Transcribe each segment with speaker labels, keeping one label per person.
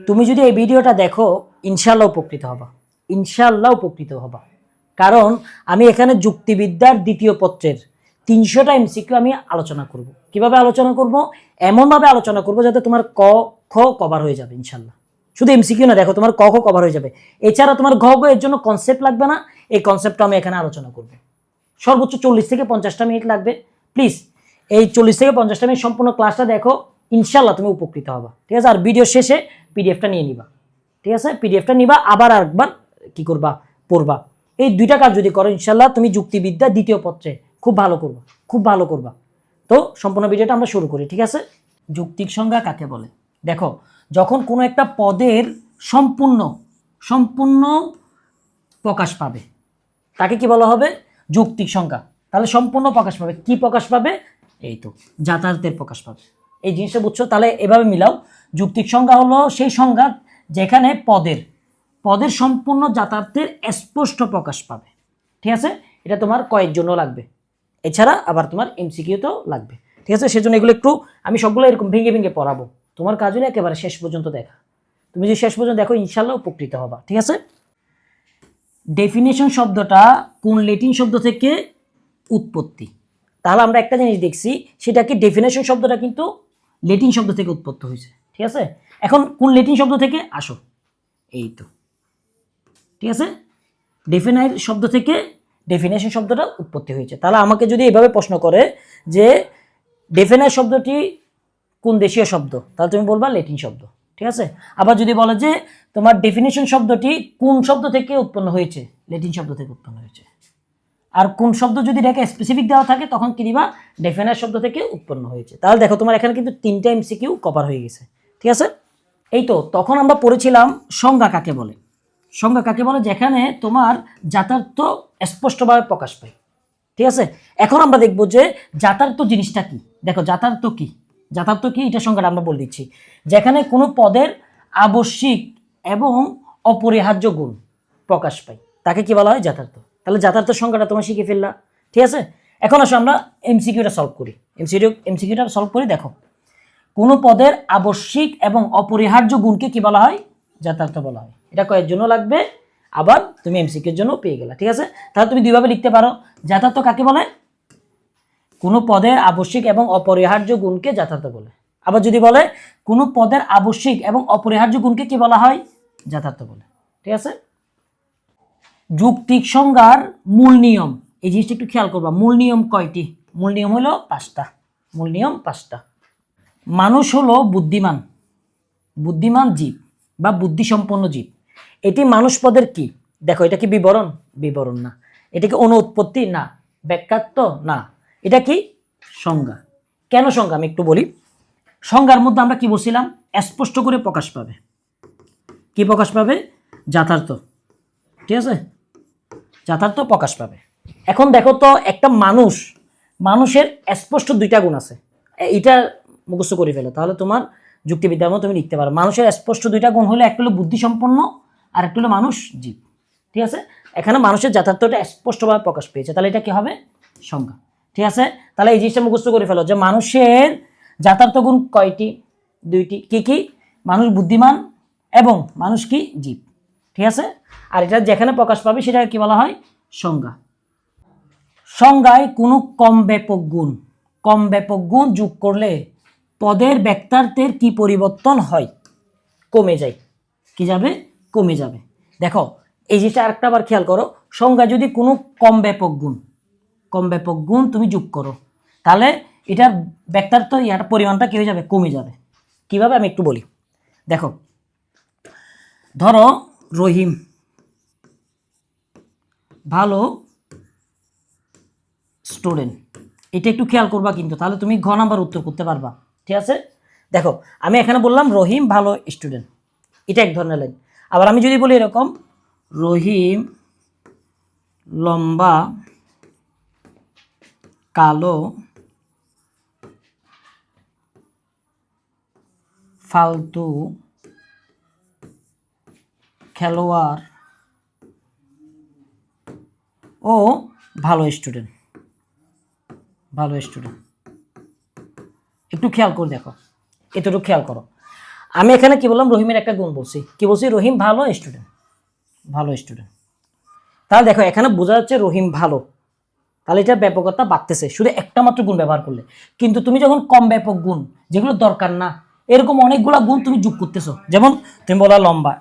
Speaker 1: তুমি যদি এই ভিডিওটা দেখো ইনশাআল্লাহ উপকৃত হবা, ইনশাআল্লাহ উপকৃত হবা। কারণ আমি এখানে যুক্তিবিদ্যার দ্বিতীয় পত্রের 300টা এমসিকিউ আমি আলোচনা করব। কিভাবে আলোচনা করব? এমনভাবে আলোচনা করব যাতে তোমার ক খ কভার হয়ে যাবে ইনশাআল্লাহ। শুধু এমসিকিউ না, দেখো তোমার ক খ কভার হয়ে যাবে। এছাড়া তোমার ঘ গ এর জন্য কনসেপ্ট লাগবে না, এই কনসেপ্টটা আমি এখানে আলোচনা করব। সর্বোচ্চ 40 থেকে 50টা মিনিট লাগবে। প্লিজ এই 40 থেকে 50টা মিনিট সম্পূর্ণ ক্লাসটা দেখো, ইনশাআল্লাহ তুমি উপকৃত হবা। ঠিক আছে? আর ভিডিও শেষে পিডিএফটা নিয়ে নিবা। ঠিক আছে? পিডিএফটা নিবা, আবার আরেকবার কি করবা? পড়বা। এই দুইটা কাজ যদি করো ইনশাআল্লাহ তুমি যুক্তিবিদ্যা দ্বিতীয় পত্রে খুব ভালো করবা, খুব ভালো করবা। তো সম্পূর্ণ ভিডিওটা আমরা শুরু করি। ঠিক আছে? যৌক্তিক সংজ্ঞা কাকে বলে? দেখো, যখন কোনো একটা পদের সম্পূর্ণ সম্পূর্ণ প্রকাশ পাবে তাকে কি বলা হবে? যৌক্তিক সংজ্ঞা। তাহলে সম্পূর্ণ প্রকাশ পাবে, কি প্রকাশ পাবে? এই তো যাতায়াতের প্রকাশ পাবে। এই জিনিসটা বুঝছো? তাহলে এভাবে মিলাও, যৌক্তিক সংজ্ঞা হলো সেই সংজ্ঞা যেখানে পদের সম্পূর্ণ যাতায়াতের স্পষ্ট প্রকাশ পাবে। ঠিক আছে? এটা তোমার কয়েক জন্য লাগবে, এছাড়া আবার তোমার এমসিকিউতেও লাগবে। ঠিক আছে? সেজন্য এগুলো একটু আমি সবগুলো এরকম ভেঙে ভেঙে পড়াবো। তোমার কাজ হলো একেবারে শেষ পর্যন্ত দেখা। তুমি যদি শেষ পর্যন্ত দেখো ইনশাআল্লাহ উপকৃত হবা। ঠিক আছে? ডেফিনেশন শব্দটা কোন ল্যাটিন শব্দ থেকে উৎপত্তি? তাহলে আমরা একটা জিনিস দেখছি, সেটা কি ডেফিনেশন শব্দটা কিন্তু ল্যাটিন শব্দ থেকে উৎপত্তি হয়েছে। ঠিক আছে? এখন কোন ল্যাটিন শব্দ থেকে? আসো, এই তো। ঠিক আছে? ডেফিনাইর শব্দ থেকে ডেফিনেশন শব্দটা উৎপত্তি হয়েছে। তাহলে আমাকে যদি এভাবে প্রশ্ন করে যে ডেফিনাইর শব্দটি কোন দেশীয় শব্দ, তাহলে তুমি বলবা ল্যাটিন শব্দ। ঠিক আছে? আবার যদি বলে যে তোমার ডেফিনেশন শব্দটি কোন শব্দ থেকে উৎপন্ন হয়েছে, ল্যাটিন শব্দ থেকে উৎপন্ন হয়েছে। আর কোন শব্দ যদি রেখে স্পেসিফিক দেওয়া থাকে তখন কি দিবা? ডেফিনাইর শব্দ থেকে উৎপন্ন হয়েছে। তাহলে দেখো তোমার এখানে কিন্তু 3টা এমসিকিউ কভার হয়ে গেছে। ঠিক আছে? এই তো তখন আমরা পড়েছিলাম সংজ্ঞা কাকে বলে। সংজ্ঞা কাকে বলে? যেখানে তোমার যাথার্থ স্পষ্টভাবে প্রকাশ পায়। ঠিক আছে? এখন আমরা দেখব যে যাথার্থ জিনিসটা কি। দেখো যাথার্থ কি, যাথার্থ কি এটা সংজ্ঞাটা আমরা বলে দিচ্ছি। যেখানে কোনো পদের আবশ্যিক এবং অপরিহার্য গুণ প্রকাশ পায় তাকে কি বলা হয়? যথার্থ। তাহলে যথার্থ সংজ্ঞাটা তোমরা শিখে ফেললা। ঠিক আছে? এখন আসো আমরা এমসিকিউটা সলভ করি। এমসিকিউটা সলভ করি। দেখো, কোনো পদের আবশ্যিক এবং অপরিহার্য গুণকে কি বলা হয়? যথার্থ বলা হয়। এটা কয়ের জন্য লাগবে, আবার তুমি এমসিকিউর জন্য পেয়ে গেলা। ঠিক আছে? তাহলে তুমি দুইভাবে লিখতে পারো। যথার্থ কাকে বলে? কোনো পদের আবশ্যিক এবং অপরিহার্য গুণকে যথার্থ বলে। আবার যদি বলে কোনো পদের আবশ্যিক এবং অপরিহার্য গুণকে কি বলা হয়? যথার্থ বলে। ঠিক আছে? যৌক্তিক সংজ্ঞার মূল নিয়ম, এই জিনিসটা একটু খেয়াল করবা। মূল নিয়ম কয়টি? মূল নিয়ম হলো 5টা। মূল নিয়ম 5টা। মানুষ হলো বুদ্ধিমান বুদ্ধিমান জীব বা বুদ্ধিসম্পন্ন জীব। এটি মানুষ পদের কি? দেখো, এটা কি বিবরণ? বিবরণ না। এটা কি অনুৎপত্তি? না। ব্যাখ্যাত্ব? না। এটা কি? সংজ্ঞা। কেন সংজ্ঞা আমি একটু বলি। সংজ্ঞার মধ্যে আমরা কি বলছিলাম? স্পষ্ট করে প্রকাশ পাবে। কি প্রকাশ পাবে? যথার্থ। ঠিক আছে? যথার্থ প্রকাশ পাবে। এখন দেখো তো, একটা মানুষের স্পষ্ট 2টা গুণ আছে। এটা মুখস্থ করে ফেলো, তাহলে তোমার যুক্তিবিদ্যার মতো তুমি লিখতে পারো। মানুষের স্পষ্ট 2টা গুণ হলো, একটা হলো বুদ্ধিসম্পন্ন আর একটা হলো মানুষ জীব। ঠিক আছে? এখানে মানুষের যথার্থটা স্পষ্টভাবে প্রকাশ পেয়েছে, তাহলে এটা কি হবে? সংজ্ঞা। ঠিক আছে? তাহলে এই জিনিসটা মুখস্থ করে ফেলো যে মানুষের যথার্থ গুণ কয়টি? 2টি। কি কি? মানুষ বুদ্ধিমান এবং মানুষ কি? জীব। ঠিক আছে? আর এটা যেখানে প্রকাশ পাবে সেটা কি বলা হয়? সংজ্ঞা। সংজ্ঞায় কোনো কম ব্যাপক গুণ যোগ করলে পদের ব্যাখ্যার্থের কি পরিবর্তন হয়? কমে যায়। কি যাবে? কমে যাবে। দেখো, এই জিনিসটা আরেকটা আবার খেয়াল করো। সংজ্ঞা যদি কোনো কম ব্যাপক গুণ তুমি যোগ করো, তাহলে এটার ব্যাখ্যার্থ ইয়ার পরিমাণটা কি হয়ে যাবে? কমে যাবে। কিভাবে আমি একটু বলি। দেখো, ধরো রহিম ভালো স্টুডেন্ট, এটা একটু খেয়াল করবা কিন্তু, তাহলে তুমি ঘ নাম্বার উত্তর করতে পারবা। ঠিক আছে? দেখো, আমি এখানে বললাম রহিম ভালো স্টুডেন্ট, এটা এক ধরনের লাইন। আবার আমি যদি বলি এরকম, রহিম লম্বা কালো ফালতু খেলোয়াড় ও ভালো স্টুডেন্ট। একটু খেয়াল করে দেখো, এতটুকু খেয়াল করো। আমি এখানে কি বললাম, রহিমের একটা গুণ বলছি, কি বলছি, রহিম ভালো স্টুডেন্ট, ভালো স্টুডেন্ট। তাহলে দেখো এখানে বোঝা যাচ্ছে রহিম ভালো, তাহলে এটা ব্যাপকতা বাড়তেছে শুধু একটা মাত্র গুণ ব্যবহার করলে। কিন্তু তুমি যখন কম ব্যাপক গুণ, যেগুলো দরকার না, এরকম অনেকগুলা গুণ তুমি যোগ করতেছো, যেমন তুমি বলা লম্বা,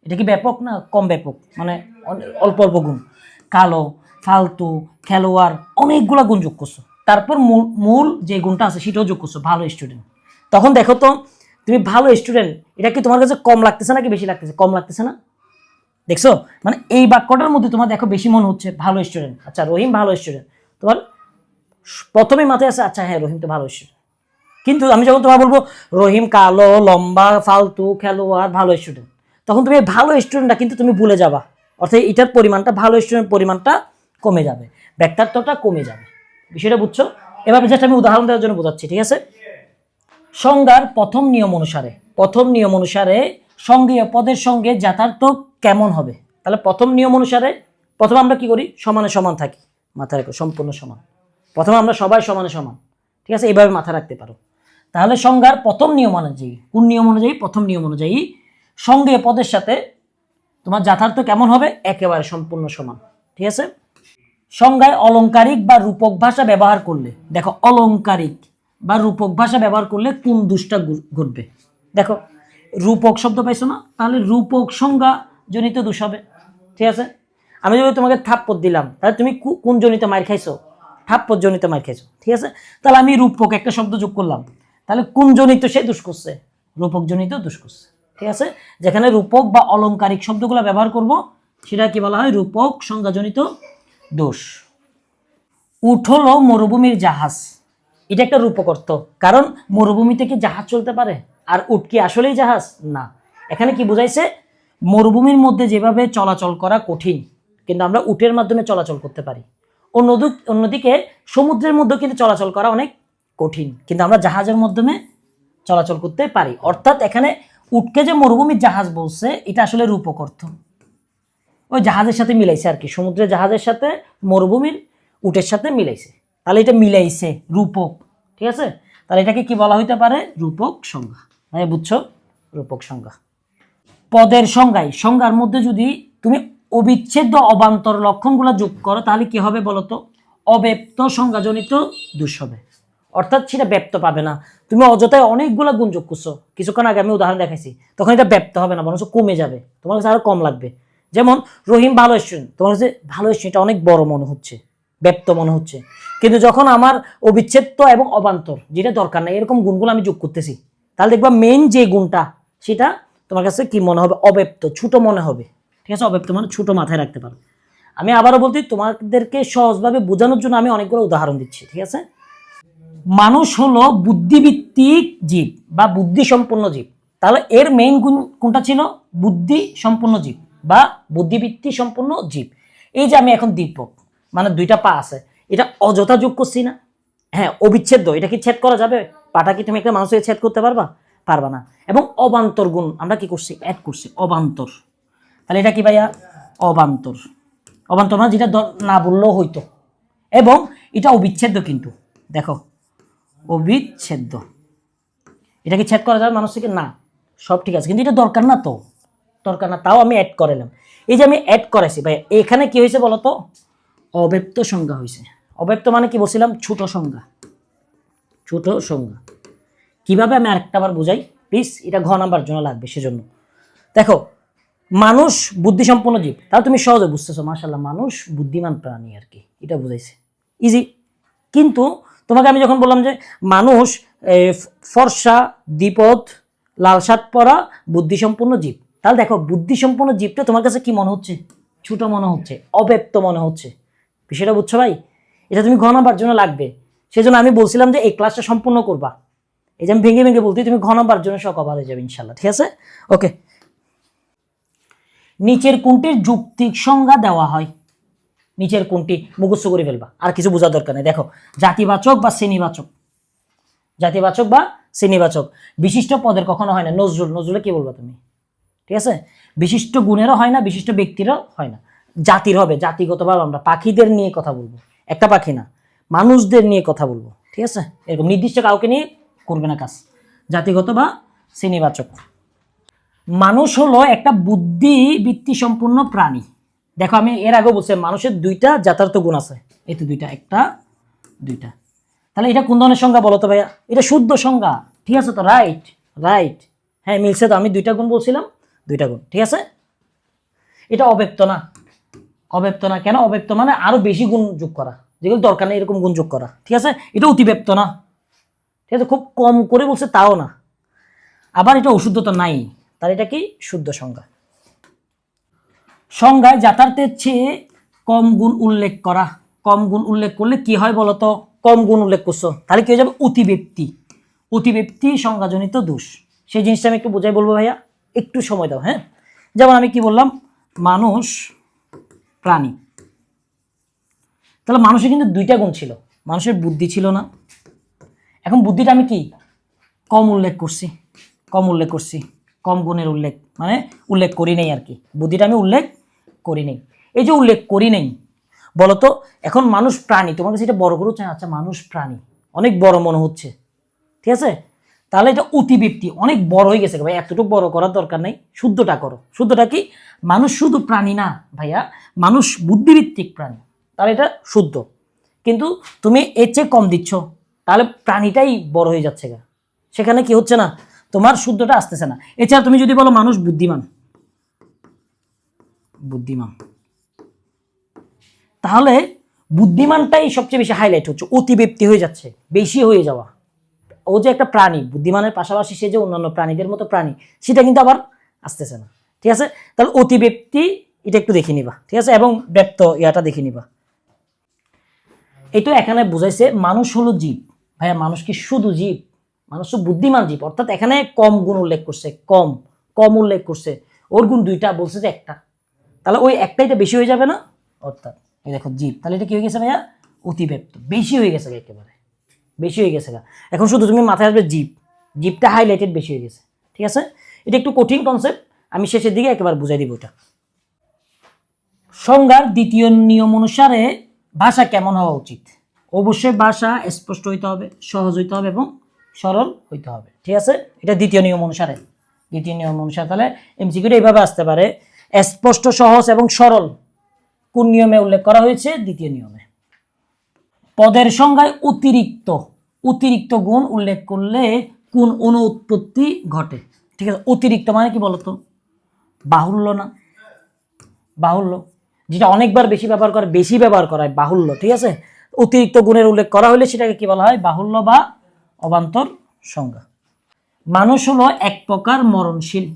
Speaker 1: এটা কি ব্যাপক না কম ব্যাপক, মানে অল্প অল্প গুণ, কালো, ফালতু, খেলোয়াড়, অনেকগুলা গুণ যোগ করছো, তারপর মূল মূল যে গুণটা আছে সেটাও যোগ করছো, ভালো স্টুডেন্ট। তখন দেখো তো তুমি ভালো স্টুডেন্ট, এটা কি তোমার কাছে কম লাগতেছে নাকি বেশি লাগতেছে? কম লাগতেছে না? দেখছো, মানে এই বাক্যটার মধ্যে তোমার দেখো বেশি মনে হচ্ছে ভালো স্টুডেন্ট। আচ্ছা রহিম ভালো স্টুডেন্ট, তোমার প্রথমে মাথায় আছে আচ্ছা হ্যাঁ রহিম তো ভালো স্টুডেন্ট। কিন্তু আমি যখন তোমার বলবো রহিম কালো, লম্বা, ফালতু, খেলোয়াড়, ভালো স্টুডেন্ট, তখন তুমি ভালো স্টুডেন্টটা কিন্তু তুমি ভুলে যাবা, অর্থাৎ এটার পরিমাণটা, ভালো স্টুডেন্ট পরিমাণটা কমে যাবে, ব্যক্তার্থটা কমে যাবে। বিষয়টা বুঝছো? এভাবে জাস্ট আমি উদাহরণ দেওয়ার জন্য বোঝাচ্ছি, ঠিক আছে? সংজ্ঞার প্রথম নিয়ম অনুসারে, প্রথম নিয়ম অনুসারে সঙ্গীয় পদের সঙ্গে যথার্থক কেমন হবে? তাহলে প্রথম নিয়ম অনুসারে প্রথমে আমরা কি করি, সমানে সমান থাকি, মাথায় রাখো সম্পূর্ণ সমান, প্রথমে আমরা সবাই সমানে সমান, ঠিক আছে? এইভাবে মাথা রাখতে পারো। তাহলে সংজ্ঞার প্রথম নিয়ম অনুযায়ী, কোন নিয়ম অনুযায়ী? প্রথম নিয়ম অনুযায়ী সঙ্গীয় পদের সাথে তোমার যথার্থ কেমন হবে? একেবারে সম্পূর্ণ সমান, ঠিক আছে? সংজ্ঞায় অলংকারিক বা রূপক ভাষা ব্যবহার করলে, দেখো অলংকারিক বা রূপক ভাষা ব্যবহার করলে কোন দুষ্টা ঘটবে? দেখো রূপক শব্দ পাইছো না, তাহলে রূপক সংজ্ঞা জনিত দোষ হবে, ঠিক আছে? আমি যদি তোমাকে থাপ্পড় দিলাম, তাহলে তুমি কোন জনিত মার খাইছো? থাপ্পড় জনিত মার খাইছো, ঠিক আছে? তাহলে আমি রূপক একটা শব্দ যোগ করলাম, তাহলে কোন জনিত সে দোষ করছে? রূপক জনিত দোষ করছে, ঠিক আছে? যেখানে রূপক বা অলংকারিক শব্দগুলো ব্যবহার করব সেটা কি বলা হয়? রূপক সংজ্ঞাজনিত দোষ। উট হলো মরুভূমির জাহাজ, এটা একটা রূপক অর্থ, কারণ মরুভূমিতে কি জাহাজ চলতে পারে? আর উট কি আসলেই জাহাজ? না। এখানে কি বোঝাইছে? মরুভূমির মধ্যে যেভাবে চলাচল করা কঠিন, কিন্তু আমরা উটের মাধ্যমে চলাচল করতে পারি। অন্যদিকে সমুদ্রের মধ্যে কিন্তু চলাচল করা অনেক কঠিন, কিন্তু আমরা জাহাজের মাধ্যমে চলাচল করতে পারি। অর্থাৎ এখানে উটকে যে মরুভূমির জাহাজ বলছে, এটা আসলে রূপক অর্থ, ওই জাহাজের সাথে মিলাইছে আর কি, সমুদ্রের জাহাজের সাথে মরুভূমির উটের সাথে মিলাইছে, তাহলে এটা মিলাইছে, রূপক, ঠিক আছে? তাহলে এটাকে কি বলা হইতে পারে? রূপক সংজ্ঞা। মানে বুঝছো? রূপক সংজ্ঞা। পদের সংজ্ঞায়, সংজ্ঞার মধ্যে যদি তুমি অবিচ্ছেদ্য অবান্তর লক্ষণগুলো যোগ করো, তাহলে কি হবে বলতো? অব্যক্ত সংজ্ঞাজনিত দোষ হবে, অর্থাৎ সেটা ব্যক্ত পাবে না। তুমি অযথায় অনেকগুলো গুণ যোগ করছো, কিছুক্ষণ আগে আমি উদাহরণ দেখাইছি, তখন এটা ব্যক্ত হবে না, বরঞ্চ কমে যাবে, তোমার কাছে আরো কম লাগবে। যেমন রহিম ভালো স্টুডেন্ট, তোমার কাছে ভালো স্টুডেন্ট অনেক বড় মনে হচ্ছে, ব্যক্ত মনে হচ্ছে, কিন্তু যখন আমার অবিচ্ছেদ্য এবং অবান্তর যেটা দরকার নাই এরকম গুণগুলো আমি যোগ করতেছি, তাহলে দেখবা মেইন যে গুণটা সেটা তোমার কাছে কি মনে হবে? অব্যক্ত, ছোট মনে হবে, ঠিক আছে? অব্যক্ত মানে ছোট, মাথায় রাখতে পারো। আমি আবারও বলছি, তোমাদেরকে সহজভাবে বোঝানোর জন্য আমি অনেকগুলো উদাহরণ দিচ্ছি, ঠিক আছে? মানুষ হলো বুদ্ধিভিত্তিক জীব বা বুদ্ধি সম্পন্ন জীব, তাহলে এর মেইন গুণ কোনটা ছিল? বুদ্ধি সম্পন্ন জীব বা বুদ্ধিবৃত্তি সম্পন্ন জীব। এই যে আমি এখন দীপক, মানে দুইটা পা আছে, এটা অযথা যোগ করছি না? হ্যাঁ, অবিচ্ছেদ্য, এটা কি ছেদ করা যাবে? পাটা কি তুমি একটা মানুষকে ছেদ করতে পারবা? পারবা না। এবং অবান্তর গুণ আমরা কি করছি? অ্যাড করছি, অবান্তর। তাহলে এটা কি ভাইয়া? অবান্তর। অবান্তর মানে যেটা না বললেও হইতো, এবং এটা অবিচ্ছেদ্য, কিন্তু দেখো অবিচ্ছেদ্য, এটা কি ছেদ করা যাবে মানুষ থেকে? না। সব ঠিক আছে, কিন্তু এটা দরকার না, তো দরকার না, তাও আমি অ্যাড করালাম। এই যে আমি অ্যাড করেছি ভাই, এখানে কি হয়েছে বলতো? অব্যক্ত সংজ্ঞা হয়েছে। অব্যক্ত মানে কি বলছিলাম? ছোট সংজ্ঞা, ছোট সংজ্ঞা। কিভাবে আমি আরেকটাবার বুঝাই প্লিজ, এটা ঘ নাম্বার জন্য লাগবে, সেজন্য দেখো মানুষ বুদ্ধিসম্পন্ন জীব, তাহলে তুমি সহজে বুঝতেছো, মাশাআল্লাহ মানুষ বুদ্ধিমান প্রাণী আর কি, এটা বুঝাইছে, ইজি। কিন্তু তোমাকে আমি যখন বললাম যে মানুষ ফর্সা, দ্বিপদ, লাল শার্ট পরা বুদ্ধিসম্পন্ন জীব, তাহলে দেখো বুদ্ধিসম্পন্ন জীবটা তোমার কাছে কি মনে হচ্ছে? ছোট মনে হচ্ছে, অব্যক্ত মনে হচ্ছে। বিষয়টা বুঝছো ভাই? এটা তুমি ঘ নাম্বার জন্য লাগবে, সেজন্য আমি বলছিলাম যে এই ক্লাসটা সম্পূর্ণ করবা। এই যে আমি ভেঙে ভেঙে বলতে, তুমি ঘ নাম্বার জন্য সব কভার হয়ে যাবে ইনশাল্লাহ, ঠিক আছে? ওকে। নিচের কোনটির যুক্তিক সংজ্ঞা দেওয়া হয়? নিচের কোনটি মুখস্থ করে ফেলবা, আর কিছু বোঝার দরকার নেই। দেখো জাতিবাচক বা শ্রেণীবাচক, জাতিবাচক বা শ্রেণীবাচক। বিশিষ্ট পদের কখনো হয় না। নজরুল, নজরুলে কি বলবা তুমি? ঠিক আছে? বিশিষ্ট গুণেরও হয় না, বিশিষ্ট ব্যক্তিরও হয় না। জাতির হবে, জাতিগতভাবে আমরা পাখিদের নিয়ে কথা বলবো, একটা পাখি না, মানুষদের নিয়ে কথা বলবো, ঠিক আছে? এরকম নির্দিষ্ট কাউকে নিয়ে করবে না কাজ। জাতিগত বা শ্রেণীবাচক। মানুষ হলো একটা বুদ্ধিবৃত্তি সম্পূর্ণ প্রাণী। দেখো আমি এর আগেও বলছি মানুষের দুইটা যথার্থ গুণ আছে, এই তো দুইটা, একটা দুইটা। তাহলে এটা কোন ধরনের সংজ্ঞা বলো তো ভাইয়া? এটা শুদ্ধ সংজ্ঞা, ঠিক আছে তো? রাইট রাইট, হ্যাঁ মিলছে তো, আমি দুইটা গুণ বলছিলাম, দুইটা গুণ, ঠিক আছে। এটা অব্যক্ত না, অব্যক্ত না। কেন অব্যক্ত? মানে আরো বেশি গুণ যোগ করা, যেগুলো দরকার নেই এরকম গুণ যোগ করা, ঠিক আছে। এটা অতিব্যক্ত না, ঠিক আছে, খুব কম করে বলছে তাও না। আবার এটা অশুদ্ধতা নাই, তার এটা কি শুদ্ধ সংজ্ঞা। সংজ্ঞায় যথার্থের চেয়ে কম গুণ উল্লেখ করা। কম গুণ উল্লেখ করলে কি হয় বলতো? কম গুণ উল্লেখ করছো তাহলে কি হয়ে যাবে? অতিব্যক্তি। অতিব্যক্তি সংজ্ঞাজনিত দোষ। সেই জিনিসটা আমি একটু বোঝাই বলবো ভাইয়া, একটু সময় দাও। হ্যাঁ, যেমন আমি কি বললাম, মানুষ প্রাণী। তাহলে মানুষের কিন্তু দুইটা গুণ ছিল, মানুষের বুদ্ধি ছিল না। এখন বুদ্ধিটা আমি কি কম উল্লেখ করছি, কম উল্লেখ করছি, কম গুণের উল্লেখ, মানে উল্লেখ করি নেই আর কি, বুদ্ধিটা আমি উল্লেখ করি নেই। এই যে উল্লেখ করি নেই বলতো, এখন মানুষ প্রাণী, তোমার কাছে এটা বড় করে হচ্ছে, আচ্ছা মানুষ প্রাণী অনেক বড় মনে হচ্ছে, ঠিক আছে, তাহলে এটা অতিব্যক্তি, অনেক বড় হয়ে গেছে ভাই, এতটুকু বড় করার দরকার নেই, শুদ্ধটা করো। শুদ্ধটা কি? মানুষ শুধু প্রাণী না ভাইয়া, মানুষ বুদ্ধিভিত্তিক প্রাণী, তাহলে এটা শুদ্ধ। কিন্তু তুমি এর চেয়ে কম দিচ্ছ, তাহলে প্রাণীটাই বড় হয়ে যাচ্ছে গা, সেখানে কি হচ্ছে না, তোমার শুদ্ধটা আসতেছে না। এছাড়া তুমি যদি বলো মানুষ বুদ্ধিমান, বুদ্ধিমান, তাহলে বুদ্ধিমানটাই সবচেয়ে বেশি হাইলাইট হচ্ছে, অতিব্যক্তি হয়ে যাচ্ছে, বেশি হয়ে যাওয়া। ও যে একটা প্রাণী, বুদ্ধিমানের পাশাপাশি সে যে অন্যান্য প্রাণীদের মতো প্রাণী, সেটা কিন্তু আবার আসতেছে না, ঠিক আছে। তাহলে অতিব্যক্তি এটা একটু দেখে নিবা, ঠিক আছে, এবং ব্যক্ত ইয়াটা দেখে নিবা। এটা এখানে বুঝাইছে মানুষ হলো জীব। ভাইয়া মানুষ কি শুধু জীব? মানুষ তো বুদ্ধিমান জীব, অর্থাৎ এখানে কম গুণ উল্লেখ করছে, কম কম উল্লেখ করছে, ওর গুণ দুইটা, বলছে যে একটা, তাহলে ওই একটাই তো বেশি হয়ে যাবে না? অর্থাৎ এই দেখো জীব, তাহলে এটা কি হয়ে গেছে ভাইয়া? অতিব্যক্ত, বেশি হয়ে গেছে একেবারে, বেশি হয়ে গেছে। এখন শুধু তুমি মাথায় আসবে জীব, জীবটা হাইলাইটেড বেশি হয়ে গেছে, ঠিক আছে। এটা একটু কঠিন কনসেপ্ট, আমি শেষের দিকে একেবারে বুঝাই দিব এটা। সংজ্ঞার দ্বিতীয় নিয়ম অনুসারে ভাষা কেমন হওয়া উচিত? অবশ্যই ভাষা স্পষ্ট হইতে হবে, সহজ হইতে হবে এবং সরল হইতে হবে, ঠিক আছে। এটা দ্বিতীয় নিয়ম অনুসারে, দ্বিতীয় নিয়ম অনুসারে। তাহলে এমসিকিউটা এইভাবে আসতে পারে, স্পষ্ট, সহজ এবং সরল কোন নিয়মে উল্লেখ করা হয়েছে? দ্বিতীয় নিয়মে। পদের সংজ্ঞায় অতিরিক্ত, অতিরিক্ত গুণ উল্লেখ করলে কোন অনুৎপত্তি ঘটে? ঠিক আছে, অতিরিক্ত মানে কি বলতো? বাহুল্য না? বাহুল্য, যেটা অনেকবার বেশি ব্যবহার করে, বেশি ব্যবহার করা হয় বাহুল্য, ঠিক আছে। অতিরিক্ত গুণের উল্লেখ করা হলে সেটাকে কি বলা হয়? বাহুল্য বা অবান্তর সংজ্ঞা। মানুষ হলো এক প্রকার মরণশীল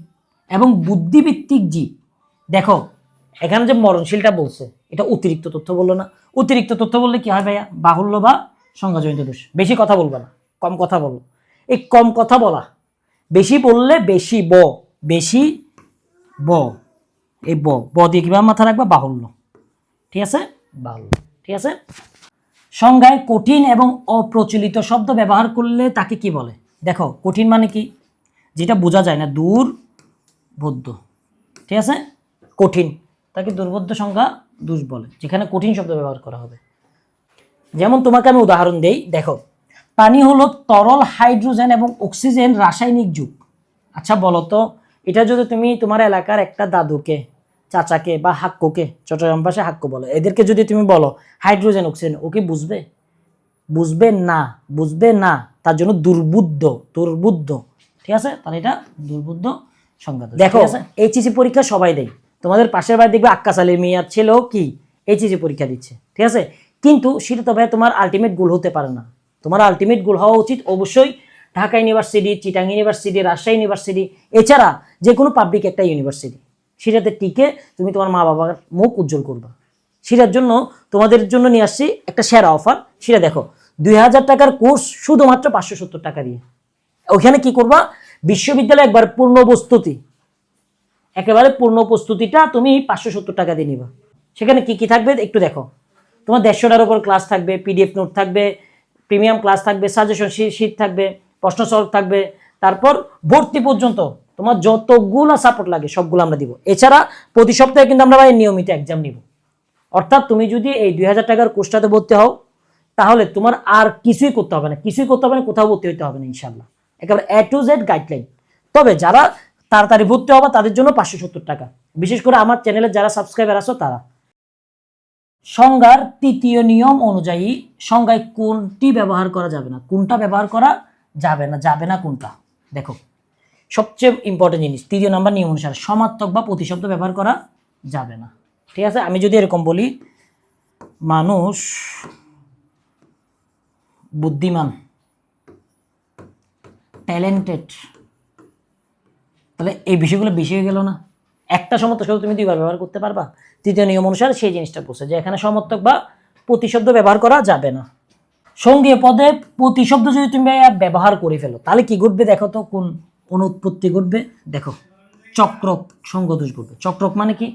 Speaker 1: এবং বুদ্ধিভিত্তিক জীব। দেখো এখানে যে মরণশীলটা বলছে, এটা অতিরিক্ত তথ্য বললো না? অতিরিক্ত তথ্য বললে কি হয় ভাইয়া? বাহুল্য বা সংজ্ঞাজনিত দোষ। বেশি কথা বলবে না, কম কথা বলো। এই কম কথা বলা, বেশি বললে বেশি ব, বেশি ব, এই ব ব দিয়ে কিভাবে মাথা রাখবা? বাহুল্য, ঠিক আছে, বাহুল্য, ঠিক আছে। সংজ্ঞায় কঠিন এবং অপ্রচলিত শব্দ ব্যবহার করলে তাকে কি বলে? দেখো কঠিন মানে কি? যেটা বোঝা যায় না, দুর্বোধ্য, ঠিক আছে। কঠিন তাকে দুর্বোধ্য সংজ্ঞা দোষ বলে, যেখানে কঠিন শব্দ ব্যবহার করা হবে। যেমন তোমাকে আমি উদাহরণ দেই, দেখো পানি হলো তরল হাইড্রোজেন এবং অক্সিজেন রাসায়নিক যুগ। আচ্ছা বলো তো, এটা যদি তুমি তোমার এলাকার একটা দাদুকে, চাচাকে বা হাক্কুকে, চট্টগ্রাম ভাষায় হাক্কু বলো, এদেরকে যদি তুমি বলো হাইড্রোজেন অক্সিজেন, ও কি বুঝবে? বুঝবে না, বুঝবে না। তার জন্য দুর্বুদ্ধ, দুর্বুদ্ধ, ঠিক আছে। তাহলে এটা দুর্বুদ্ধ সংজ্ঞা। দেখো এইচএসসি পরীক্ষা সবাই দেয়, তোমাদের পাশের বাড়ি দেখবে আক্কাস আলী মিয়ার ছেলেও কি এইচএসসি পরীক্ষা দিচ্ছে, ঠিক আছে। কিন্তু সেটা তবে তোমার আলটিমেট গোল হতে পারে না। তোমার আলটিমেট গোল হওয়া উচিত অবশ্যই Dhaka university, Chittagong university, Rajshahi university, এছাড়া যে কোনো পাবলিক একটা ইউনিভার্সিটি, সেটাতে টিকে তুমি তোমার মা বাবার মুখ উজ্জ্বল করবা। সেটার জন্য তোমাদের জন্য নিয়ে আসছি একটা সেরা অফার, সেটা দেখো 2000 টাকার কোর্স শুধুমাত্র 570 টাকা দিয়ে। ওখানে কি করবা? বিশ্ববিদ্যালয়ে একবার পূর্ণ প্রস্তুতি, একেবারে পূর্ণ প্রস্তুতিটা তুমি 570 টাকা দিয়ে নিবা। সেখানে কি কি থাকবে একটু দেখো। তোমার 150টার উপর ক্লাস থাকবে, পিডিএফ নোট থাকবে, প্রিমিয়াম ক্লাস থাকবে, সাজেশন শীট থাকবে, প্রশ্ন সলভ থাকবে, তারপর ভর্তি পর্যন্ত তোমার যতগুলো সাপোর্ট লাগে সবগুলো আমরা দিব। এছাড়া প্রতি সপ্তাহে কিন্তু আমরা নিয়মিত এক্সাম নিব। অর্থাৎ তুমি যদি এই 2000 টাকার কোর্সটাতে ভর্তি হও, তাহলে তোমার আর কিছুই করতে হবে না, কিছুই করতে হবে না, কোথাও ভর্তি হইতে হবে না ইনশাল্লাহ। একেবারে A to Z গাইডলাইন, তবে যারা তাড়াতাড়ি ভর্তি হবা তাদের জন্য 570 টাকা, বিশেষ করে আমার চ্যানেলে যারা সাবস্ক্রাইবার আছো তারা। সংজ্ঞার 3য় নিয়ম অনুযায়ী সংজ্ঞায় কোনটি ব্যবহার করা যাবে না, কোনটা ব্যবহার করা যাবে না কোনটা? দেখো সবচেয়ে ইম্পর্টেন্ট জিনিস, 3য় নাম্বার নিয়ম অনুসারে সমার্থক বা প্রতিশব্দ ব্যবহার করা যাবে না। ঠিক আছে, আমি যদি এরকম বলি মানুষ বুদ্ধিমান, ট্যালেন্টেড, তাহলে এই বিষয়গুলো বেশি হয়ে গেল না? একটা সমর্থক শব্দ তুমি 2বার ব্যবহার করতে পারবা? 3য় নিয়ম অনুসারে সেই জিনিসটা বলছে যে এখানে সমর্থক বা প্রতিশব্দ ব্যবহার করা যাবে না। সঙ্গীয় পদে প্রতিশব্দ যদি তুমি ব্যবহার করে ফেলো তাহলে কি ঘটবে দেখো তো, কোন অনুৎপত্তি ঘটবে? দেখো চক্রক সঙ্গদোষ ঘটবে। চক্রক মানে কি?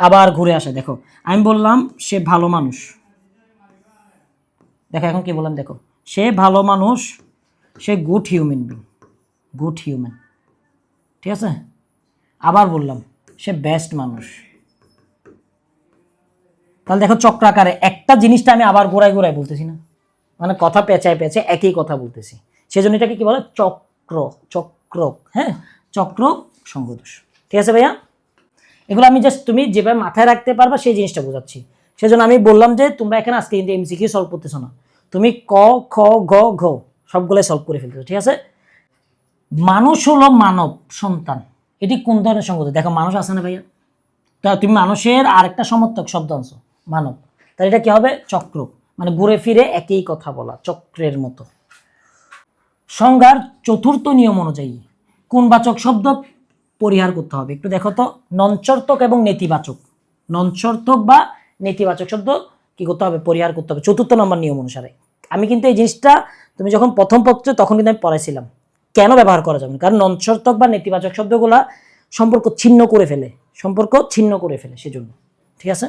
Speaker 1: আবার ঘুরে আসে। দেখো আমি বললাম সে ভালো মানুষ, দেখো এখন কি বললাম, দেখো সে ভালো মানুষ, সে good human being, good human. ঠিক আছে, আবার বললাম সে বেস্ট মানুষ। তাহলে দেখো চক্রাকারে একটা জিনিসটা আমি আবার গোড়ায় গোড়ায় বলতেছি না, মানে কথা পেঁচায় পেঁচে একই কথা বলতেছি, সেজন্য এটাকে কি বলে? চক্রক। হ্যাঁ, চক্রক সঙ্গদোষ। ঠিক আছে ভাইয়া, এগুলো আমি জাস্ট তুমি যেভাবে মাথায় রাখতে পারবা সেই জিনিসটা বোঝাচ্ছি। সেজন্য আমি বললাম যে তোমরা এখানে আজকে কিন্তু এমসিকিউ সলভ করতেছো না, তুমি ক খ গ ঘ সবগুলোই সলভ করে ফেলতেছো। ঠিক আছে, মানুষ হলো মানব সন্তান, এটি কোন ধরনের সঙ্গদোষ? দেখো মানুষ আছে না ভাইয়া, তা তুমি মানুষের আরেকটা সমর্থক শব্দ আনছো মানব, তাহলে এটা কি হবে? চক্র, মানে ঘুরে ফিরে একই কথা বলা, চক্রের মতো। সংজ্ঞার 4র্থ নিয়ম অনুযায়ী কোন বাচক শব্দ পরিহার করতে হবে? একটু দেখো তো, নঞ্চর্তক এবং নেতিবাচক, নঞ্চর্তক বা নেতিবাচক শব্দ কি করতে হবে? পরিহার করতে হবে 4র্থ নম্বর নিয়ম অনুসারে। আমি কিন্তু এই জিনিসটা তুমি যখন প্রথম পত্রে তখন কিন্তু আমি পড়াইছিলাম কেন ব্যবহার করা যাবে না, কারণ নঞ্চর্তক বা নেতিবাচক শব্দগুলা সম্পর্ক ছিন্ন করে ফেলে, সেজন্য। ঠিক আছে,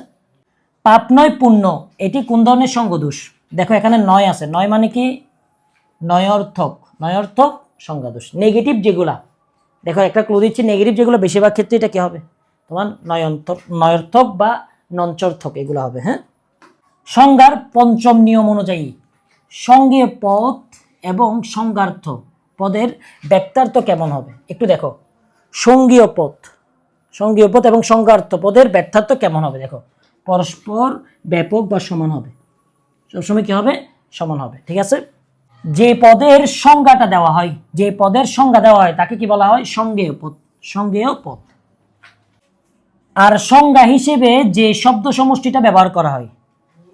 Speaker 1: পাপ নয় পুণ্য, এটি কোন ধরনের সঙ্গদোষ? দেখো এখানে নয় আছে, নয় মানে কি? নয়র্থক সংজ্ঞাদোষ। নেগেটিভ যেগুলা, দেখো একটা ক্লু দিচ্ছি, নেগেটিভ যেগুলো বেশিরভাগ ক্ষেত্রে এটা কি হবে? তোমার নয়র্থক বা নঞ্চর্থক এগুলো হবে। হ্যাঁ, সংজ্ঞার 5ম নিয়ম অনুযায়ী সঙ্গীয় পদ এবং সংজ্ঞার্থ পদের ব্যক্তার্থ কেমন হবে? একটু দেখো, সঙ্গীয় পদ এবং সংজ্ঞার্থ পদের ব্যর্থার্থ কেমন হবে? দেখো পরস্পর ব্যাপক বা সমান হবে, সবসময় কি হবে? সমান হবে। ঠিক আছে, যে পদের সংজ্ঞা দেওয়া হয় তাকে কি বলা হয়? সঙ্গেয় পদ। আর সংজ্ঞা হিসেবে যে শব্দ সমষ্টিটা ব্যবহার করা হয়,